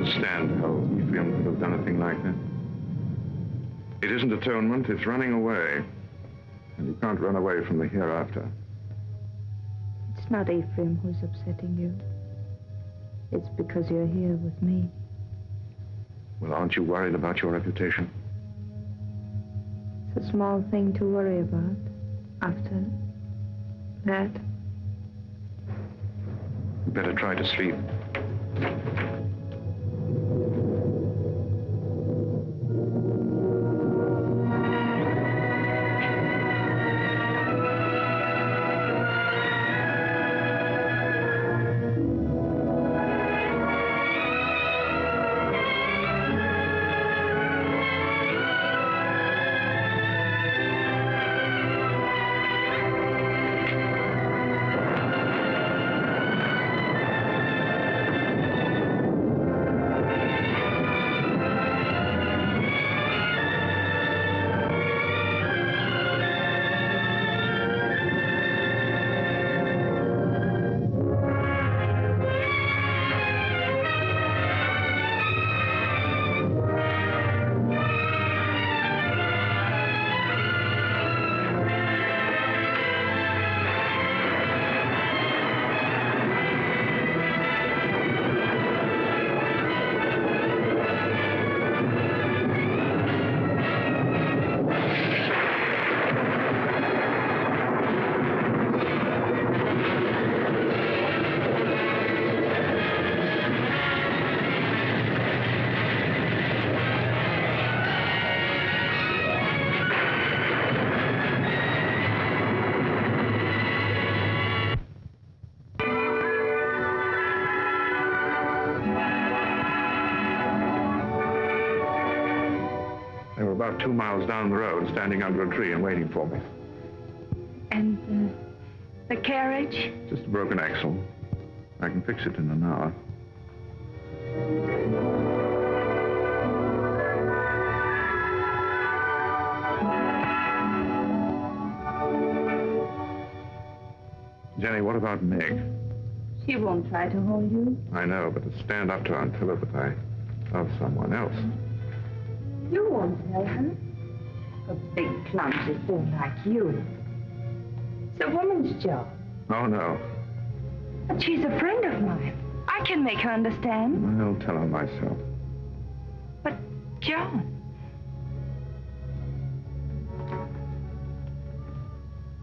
understand how Ephraim could have done a thing like that. It isn't atonement, it's running away. And you can't run away from the hereafter. It's not Ephraim who's upsetting you. It's because you're here with me. Well, aren't you worried about your reputation? It's a small thing to worry about. After that, You better try to sleep. They were about 2 miles down the road, standing under a tree and waiting for me. and the carriage? Just a broken axle. I can fix it in an hour. Jenny, what about Meg? She won't try to hold you. I know, but to stand up to her and tell her that I love someone else. You won't tell her. A big, clumsy thing like you. It's a woman's job. Oh, no. But she's a friend of mine. I can make her understand. I'll tell her myself. But, John,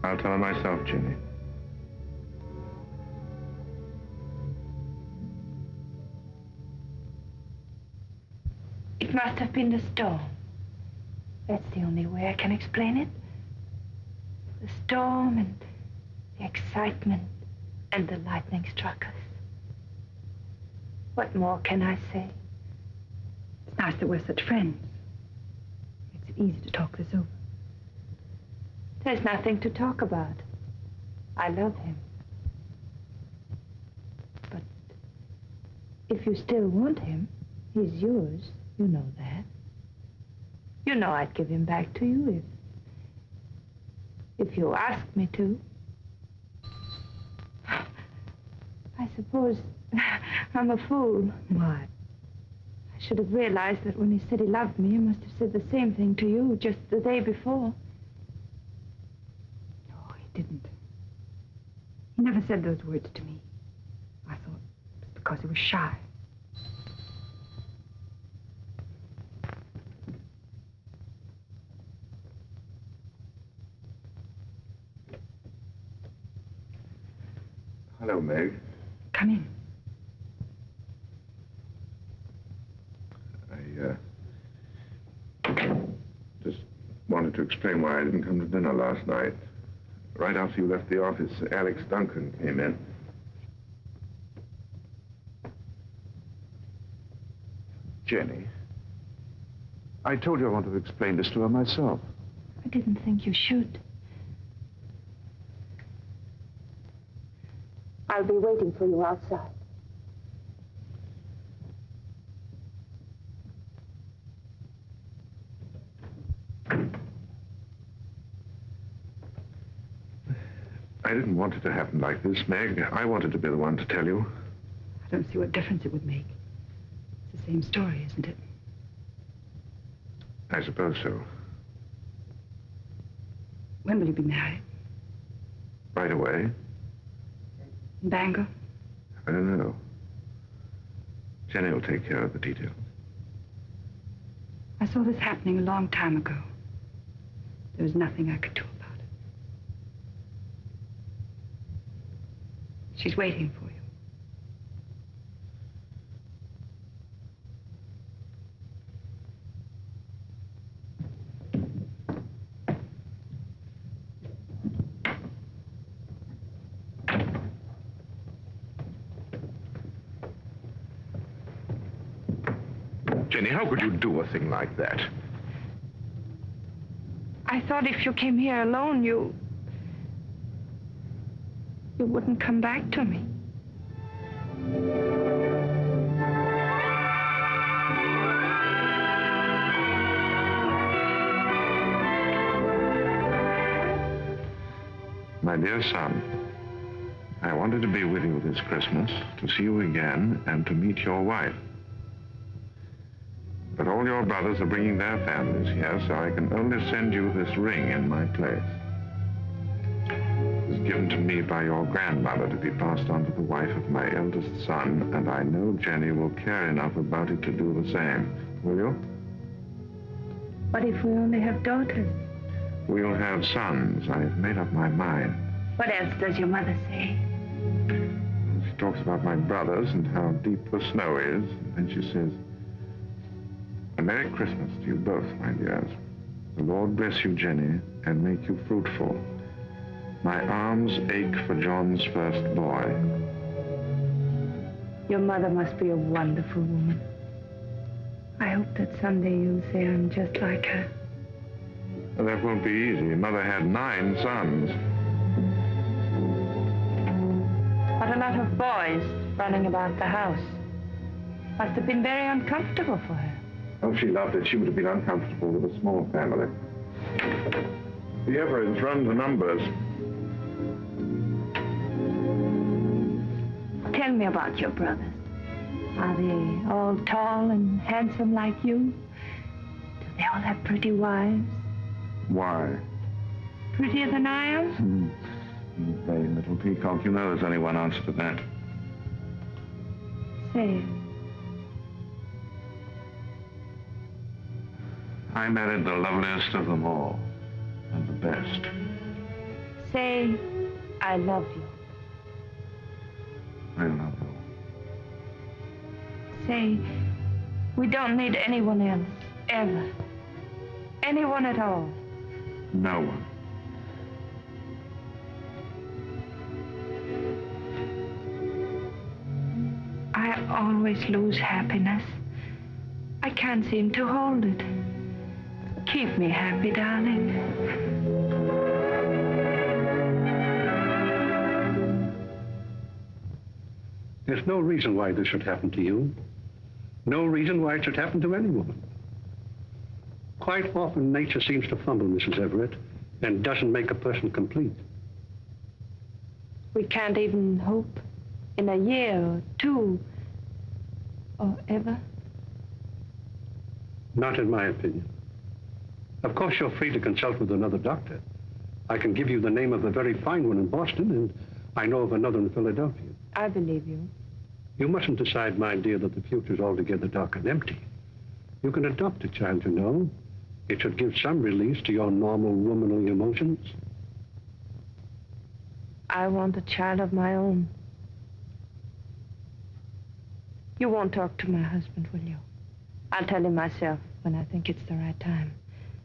I'll tell her myself, Jenny. it must have been the storm. That's the only way I can explain it. The storm and the excitement and the lightning struck us. What more can I say? It's nice that we're such friends. Makes it easy to talk this over. There's nothing to talk about. I love him. But if you still want him, he's yours. You know that. You know I'd give him back to you if you asked me to. I suppose I'm a fool. Why? I should have realized that when he said he loved me, he must have said the same thing to you just the day before. No, he didn't. He never said those words to me. I thought it was because he was shy. Hello, Meg. Come in. I just wanted to explain why I didn't come to dinner last night. Right after you left the office, Alex Duncan came in. Jenny, I told you I wanted to explain this to her myself. I didn't think you should. I'll be waiting for you outside. I didn't want it to happen like this, Meg. I wanted to be the one to tell you. I don't see what difference it would make. It's the Same story, isn't it? I suppose so. When will you be married? Right away? In Bangor? I don't know. Jenny will take care of the details. I saw this happening a long time ago. There was nothing I could do about it. She's waiting for you. Jenny, how could you do a thing like that? I thought if you came here alone, you wouldn't come back to me. My dear son, I wanted to be with you this Christmas, to see you again, and to meet your wife. But all your brothers are bringing their families here, so I can only send you this ring in my place. It was given to me by your grandmother to be passed on to the wife of my eldest son, and I know Jenny will care enough about it to do the same. Will you? What if we only have daughters? We'll have sons. I have made up my mind. What else does your mother say? She talks about my brothers and how deep the snow is, and then she says, "A Merry Christmas to you both, my dears. The Lord bless you, Jenny, and make you fruitful. My arms ache for John's first boy." Your mother must be a wonderful woman. I hope that someday you'll say I'm just like her. Well, that won't be easy. Mother had 9 sons. What a lot of boys running about the house. Must have been very uncomfortable for her. Oh, she loved it. She would have been uncomfortable with a small family. The Everetts run the numbers. Tell me about your brothers. Are they all tall and handsome like you? Do they all have pretty wives? Why? Prettier than I am? You vain little peacock. You know there's only one answer to that. Say it. I married the loveliest of them all, and the best. Say, I love you. I love you. Say, we don't need anyone else, ever. Anyone at all. No one. I always lose happiness. I can't seem to hold it. Keep me happy, darling. There's no reason why this should happen to you. No reason why it should happen to any woman. Quite often, nature seems to fumble, Mrs. Everett, and doesn't make a person complete. We can't even hope in a year or 2 or ever. Not in my opinion. Of course, you're free to consult with another doctor. I can give you the name of a very fine one in Boston, and I know of another in Philadelphia. I believe you. You mustn't decide, my dear, that the future's altogether dark and empty. You can adopt a child, you know. It should give some release to your normal womanly emotions. I want a child of my own. You won't talk to my husband, will you? I'll tell him myself when I think it's the right time.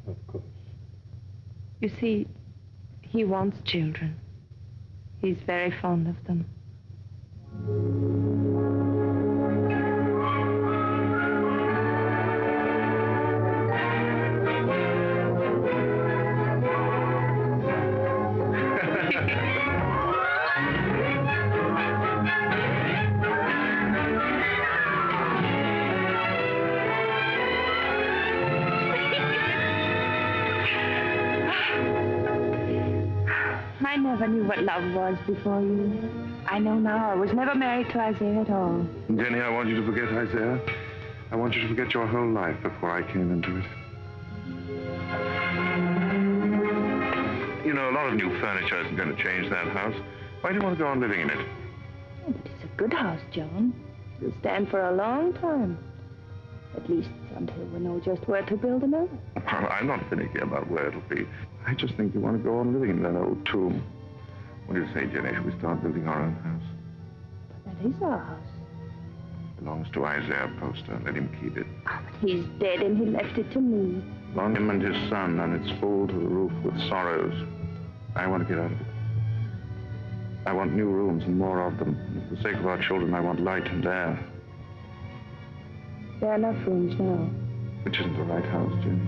Of course. You see, he wants children. He's very fond of them. I never knew what love was before you. I know now I was never married to Isaiah at all. Jenny, I want you to forget Isaiah. I want you to forget your whole life before I came into it. You know, a lot of new furniture isn't going to change that house. Why do you want to go on living in it? Oh, but it's a good house, John. It'll stand for a long time. At least until we know just where to build another. Well, I'm not finicky about where it'll be. I just think you want to go on living in that old tomb. What do you say, Jenny? Should we start building our own house? But that is our house. Belongs to Isaiah Poster. Let him keep it. Oh, but he's dead and he left it to me. Long him and his son, and it's full to the roof with sorrows. I want to get out of it. I want new rooms and more of them. And for the sake of our children, I want light and air. There are enough rooms now. Which isn't the right house, Jenny.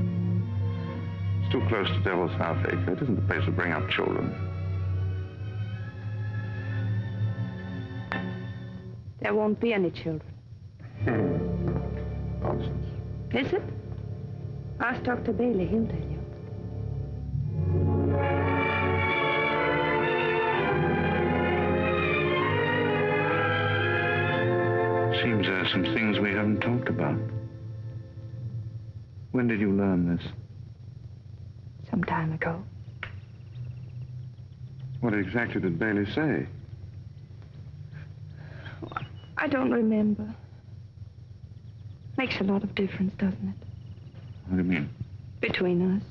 It's too close to Devil's Half Acre. It isn't the place to bring up children. There won't be any children. Nonsense. Is it? Ask Dr. Bailey, he'll tell you. Seems there are some things we haven't talked about. When did you learn this? Some time ago. What exactly did Bailey say? I don't remember. Makes a lot of difference, doesn't it? What do you mean? Between us.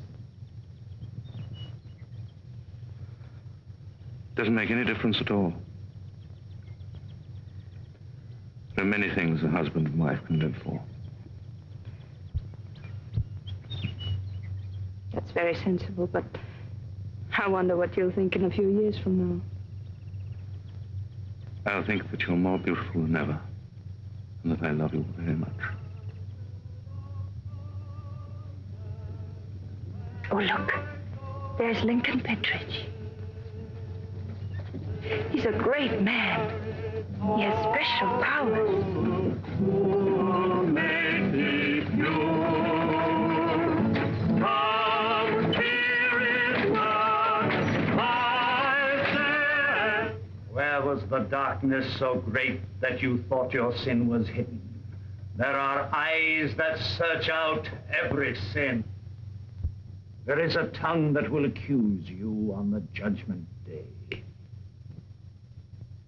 Doesn't make any difference at all. There are many things a husband and wife can live for. That's very sensible, but I wonder what you'll think in a few years from now. I'll think that you're more beautiful than ever, and that I love you very much. Oh, look. There's Lincoln Pentridge. He's a great man. He has special powers. Where was the darkness so great that you thought your sin was hidden? There are eyes that search out every sin. There is a tongue that will accuse you on the judgment day.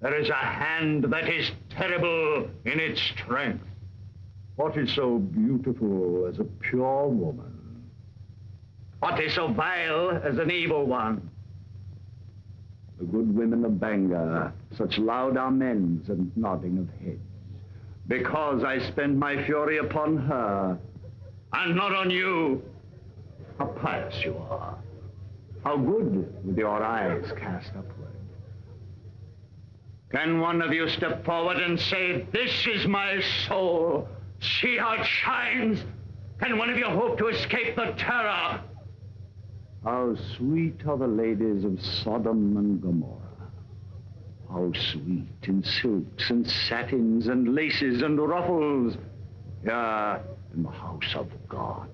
There is a hand that is terrible in its strength. What is so beautiful as a pure woman? What is so vile as an evil one? The good women of Bangor, such loud amens and nodding of heads. Because I spend my fury upon her, and not on you. How pious you are. How good with your eyes cast upward. Can one of you step forward and say, "This is my soul. See how it shines"? Can one of you hope to escape the terror? How sweet are the ladies of Sodom and Gomorrah. How sweet in silks and satins and laces and ruffles. Here in the house of God.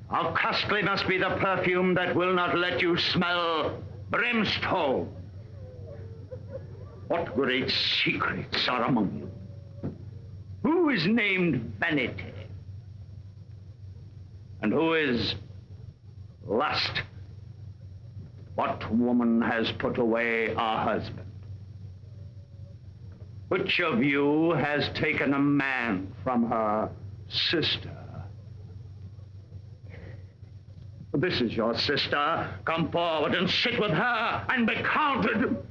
How costly must be the perfume that will not let you smell brimstone. What great secrets are among you? Who is named Vanity? And who is lust? What woman has put away her husband? Which of you has taken a man from her sister? This is your sister. Come forward and sit with her and be counted.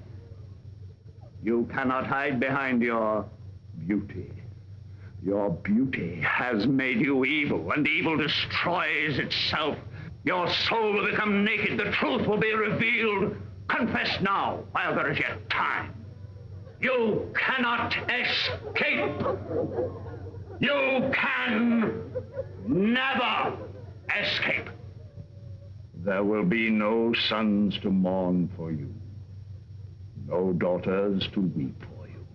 You cannot hide behind your beauty. Your beauty has made you evil, and evil destroys itself. Your soul will become naked. The truth will be revealed. Confess now, while there is yet time. You cannot escape. You can never escape. There will be no sons to mourn for you, no daughters to weep for you.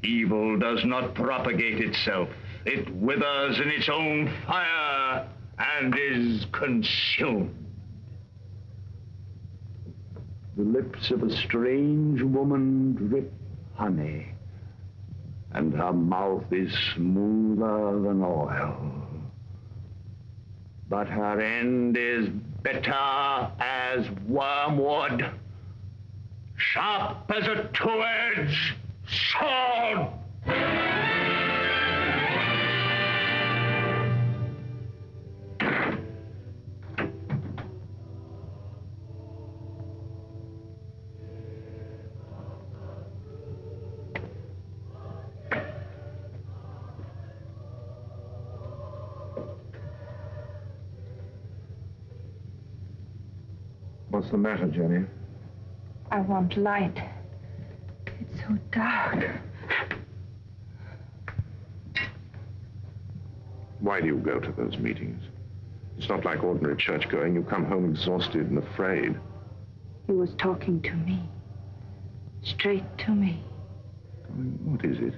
Evil does not propagate itself. It withers in its own fire and is consumed. The lips of a strange woman drip honey. and her mouth is smoother than oil. But her end is bitter as wormwood, sharp as a two-edged sword. What's the matter, Jenny? I want light. It's so dark. Why do you go to those meetings? It's not like ordinary church going. You come home exhausted and afraid. He was talking to me. Straight to me. I mean, what is it?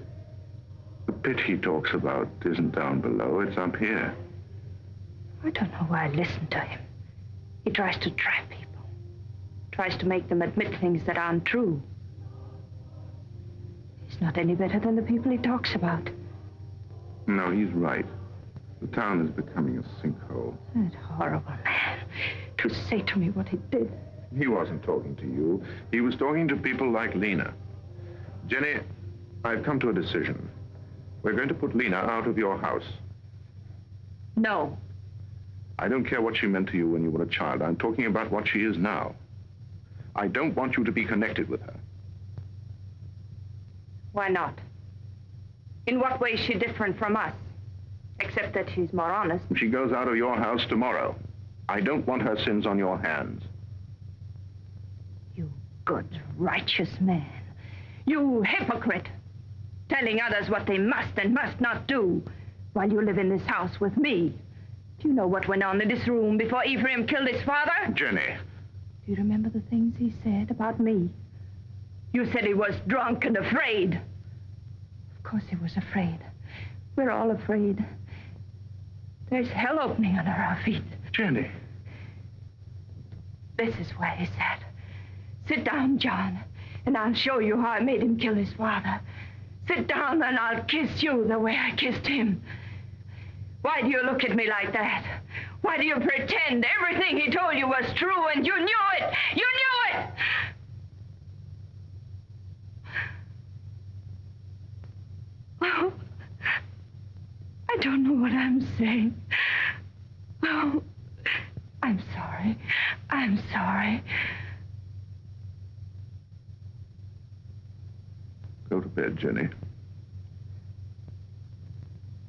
The pit he talks about isn't down below, it's up here. I don't know why I listen to him. He tries to trap people. Tries to make them admit things that aren't true. He's not any better than the people he talks about. No, he's right. The town is becoming a sinkhole. That horrible man. To say to me what he did. He wasn't talking to you. He was talking to people like Lena. Jenny, I've come to a decision. We're going to put Lena out of your house. No. I don't care what she meant to you when you were a child. I'm talking about what she is now. I don't want you to be connected with her. Why not? In what way is she different from us? Except that she's more honest. She goes out of your house tomorrow. I don't want her sins on your hands. You good, righteous man. You hypocrite. Telling others what they must and must not do while you live in this house with me. Do you know what went on in this room before Ephraim killed his father? Jenny. Do you remember the things he said about me? You said he was drunk and afraid. Of course he was afraid. We're all afraid. There's hell opening under our feet. Jenny. This is where he sat. Sit down, John, and I'll show you how I made him kill his father. Sit down and I'll kiss you the way I kissed him. Why do you look at me like that? Why do you pretend everything he told you was true and you knew it? You knew it! Oh, I don't know what I'm saying. Oh, I'm sorry. I'm sorry. Go to bed, Jenny.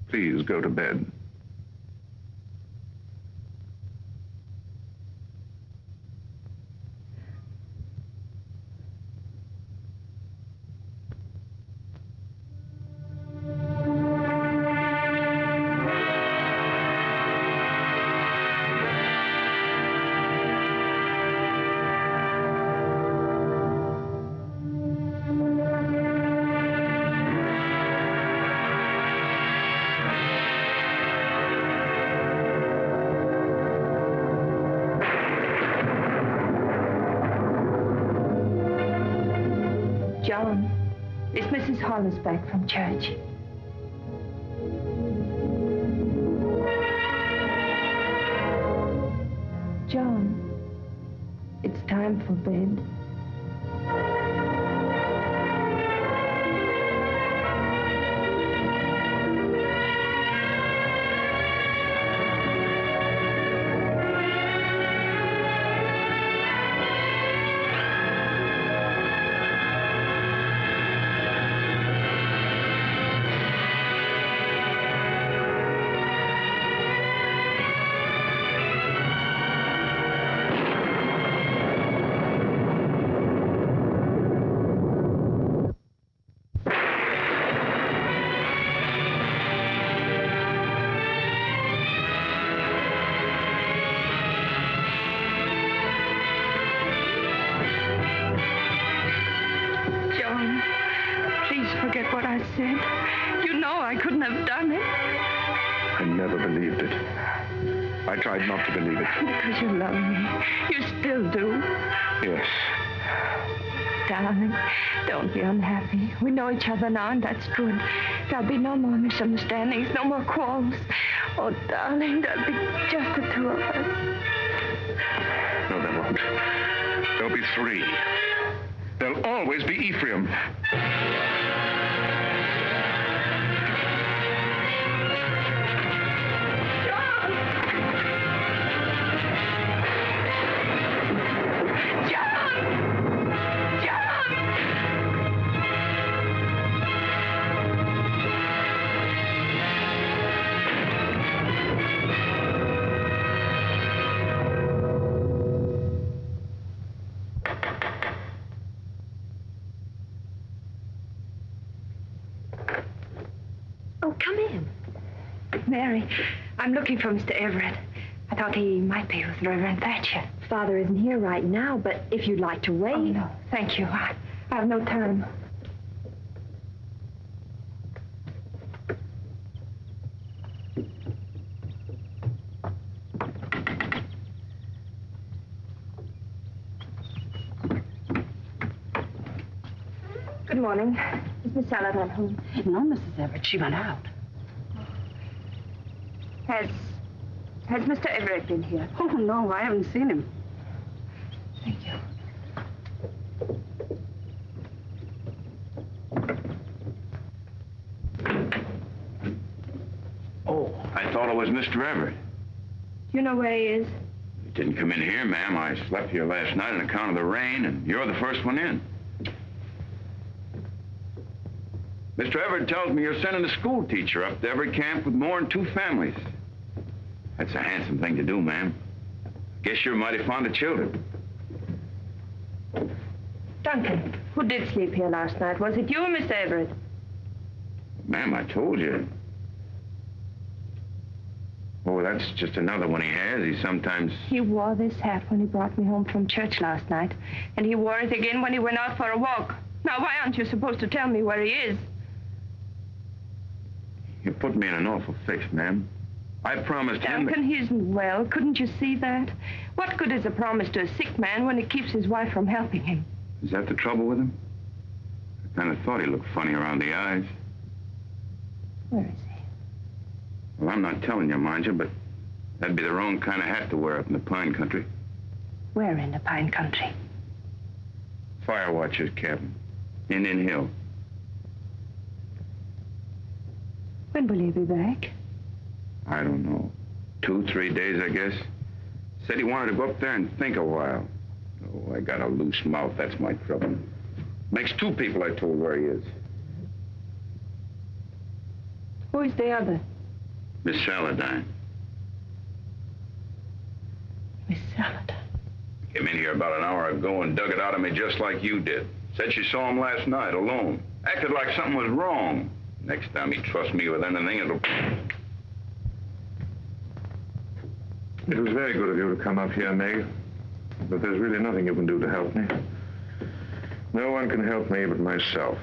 Please go to bed. John, is Mrs. Hollis back from church? John, it's time for bed. I tried not to believe it. Because you love me. You still do. Yes. darling. Don't be unhappy. We know each other now, and that's good. There'll be no more misunderstandings, no more quarrels. Oh, darling, there'll be just the two of us. No, there won't. There'll be three. There'll always be Ephraim. Oh, come in. Mary, I'm looking for Mr. Everett. I thought he might be with Reverend Thatcher. Father isn't here right now, but if you'd like to wait... Oh, no, thank you. I have no time. Good morning. Is Miss Saladin home? No, Mrs. Everett, she went out. Has Mr. Everett been here? Oh, no, I haven't seen him. Thank you. Oh, I thought it was Mr. Everett. You know where he is? He didn't come in here, ma'am. I slept here last night on account of the rain, and you're the first one in. Mr. Everett tells me you're sending a school teacher up to every camp with more than 2 families. That's a handsome thing to do, ma'am. Guess you're mighty fond of children. Duncan, who did sleep here last night? Was it you or Mr. Everett? Ma'am, I told you. Oh, that's just another one he has. He sometimes... He wore this hat when he brought me home from church last night, and he wore it again when he went out for a walk. Now, why aren't you supposed to tell me where he is? You put me in an awful fix, ma'am. I promised him... Duncan, he isn't well. Couldn't you see that? What good is a promise to a sick man when it keeps his wife from helping him? Is that the trouble with him? I kind of thought he looked funny around the eyes. Where is he? Well, I'm not telling you, mind you, but that'd be the wrong kind of hat to wear up in the pine country. Where in the pine country? Fire watcher's cabin. Indian Hill. When will he be back? I don't know. 2, 3 days, I guess. Said he wanted to go up there and think a while. Oh, I got a loose mouth. That's my trouble. Makes 2 people I told where he is. Who is the other? Miss Saladin. Miss Saladin. Came in here about an hour ago and dug it out of me just like you did. Said she saw him last night alone. Acted like something was wrong. Next time he trusts me with anything, it'll... It was very good of you to come up here, Meg. But there's really nothing you can do to help me. No one can help me but myself.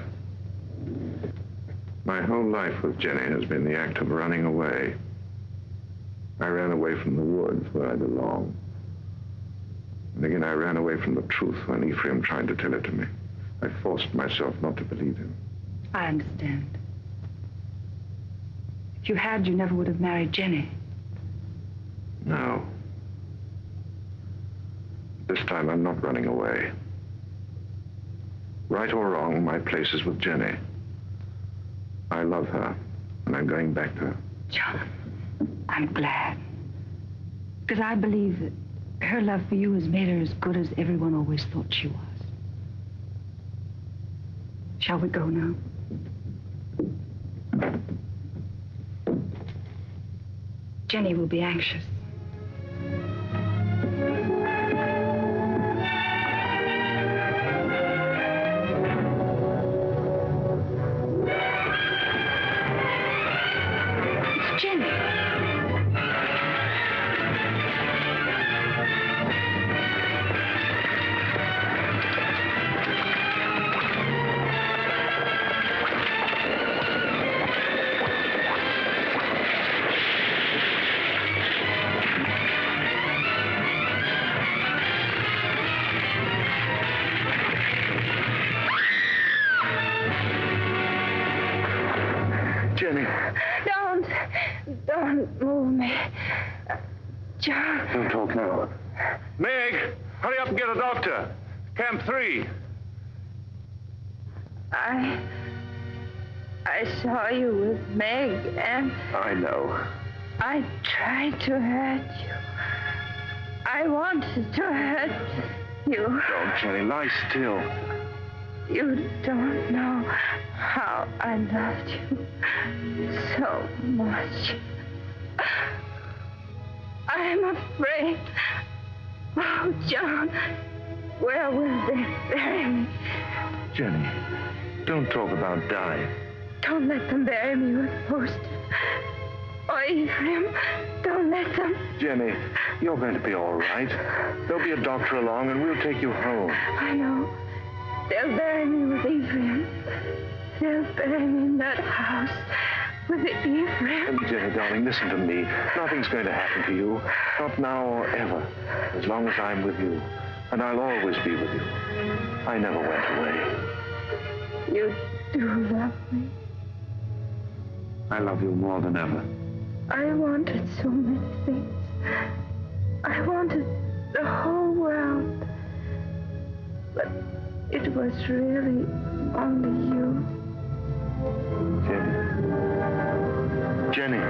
My whole life with Jenny has been the act of running away. I ran away from the woods where I belong. And again, I ran away from the truth when Ephraim tried to tell it to me. I forced myself not to believe him. I understand. If you had, you never would have married Jenny. No. This time, I'm not running away. Right or wrong, my place is with Jenny. I love her, and I'm going back to her. John, I'm glad. Because I believe that her love for you has made her as good as everyone always thought she was. Shall we go now? Jenny will be anxious. It's Jenny. Jenny. Don't move me. John. Don't talk now. Meg, hurry up and get a doctor. Camp 3. I saw you with Meg, and I know. I tried to hurt you. I wanted to hurt you. Don't, Jenny, lie still. You don't know how I loved you so much. I'm afraid. Oh, John, where will they bury me? Jenny, don't talk about dying. Don't let them bury me with posters. Oh, Ephraim, don't let them. Jenny, you're going to be all right. There'll be a doctor along, and we'll take you home. I know. They'll bury me with Ephraim. They'll bury me in that house with Ephraim. Jenny, darling, listen to me. Nothing's going to happen to you. Not now or ever. As long as I'm with you. And I'll always be with you. I never went away. You do love me. I love you more than ever. I wanted so many things. I wanted the whole world. But it was really only you. Jenny. Jenny.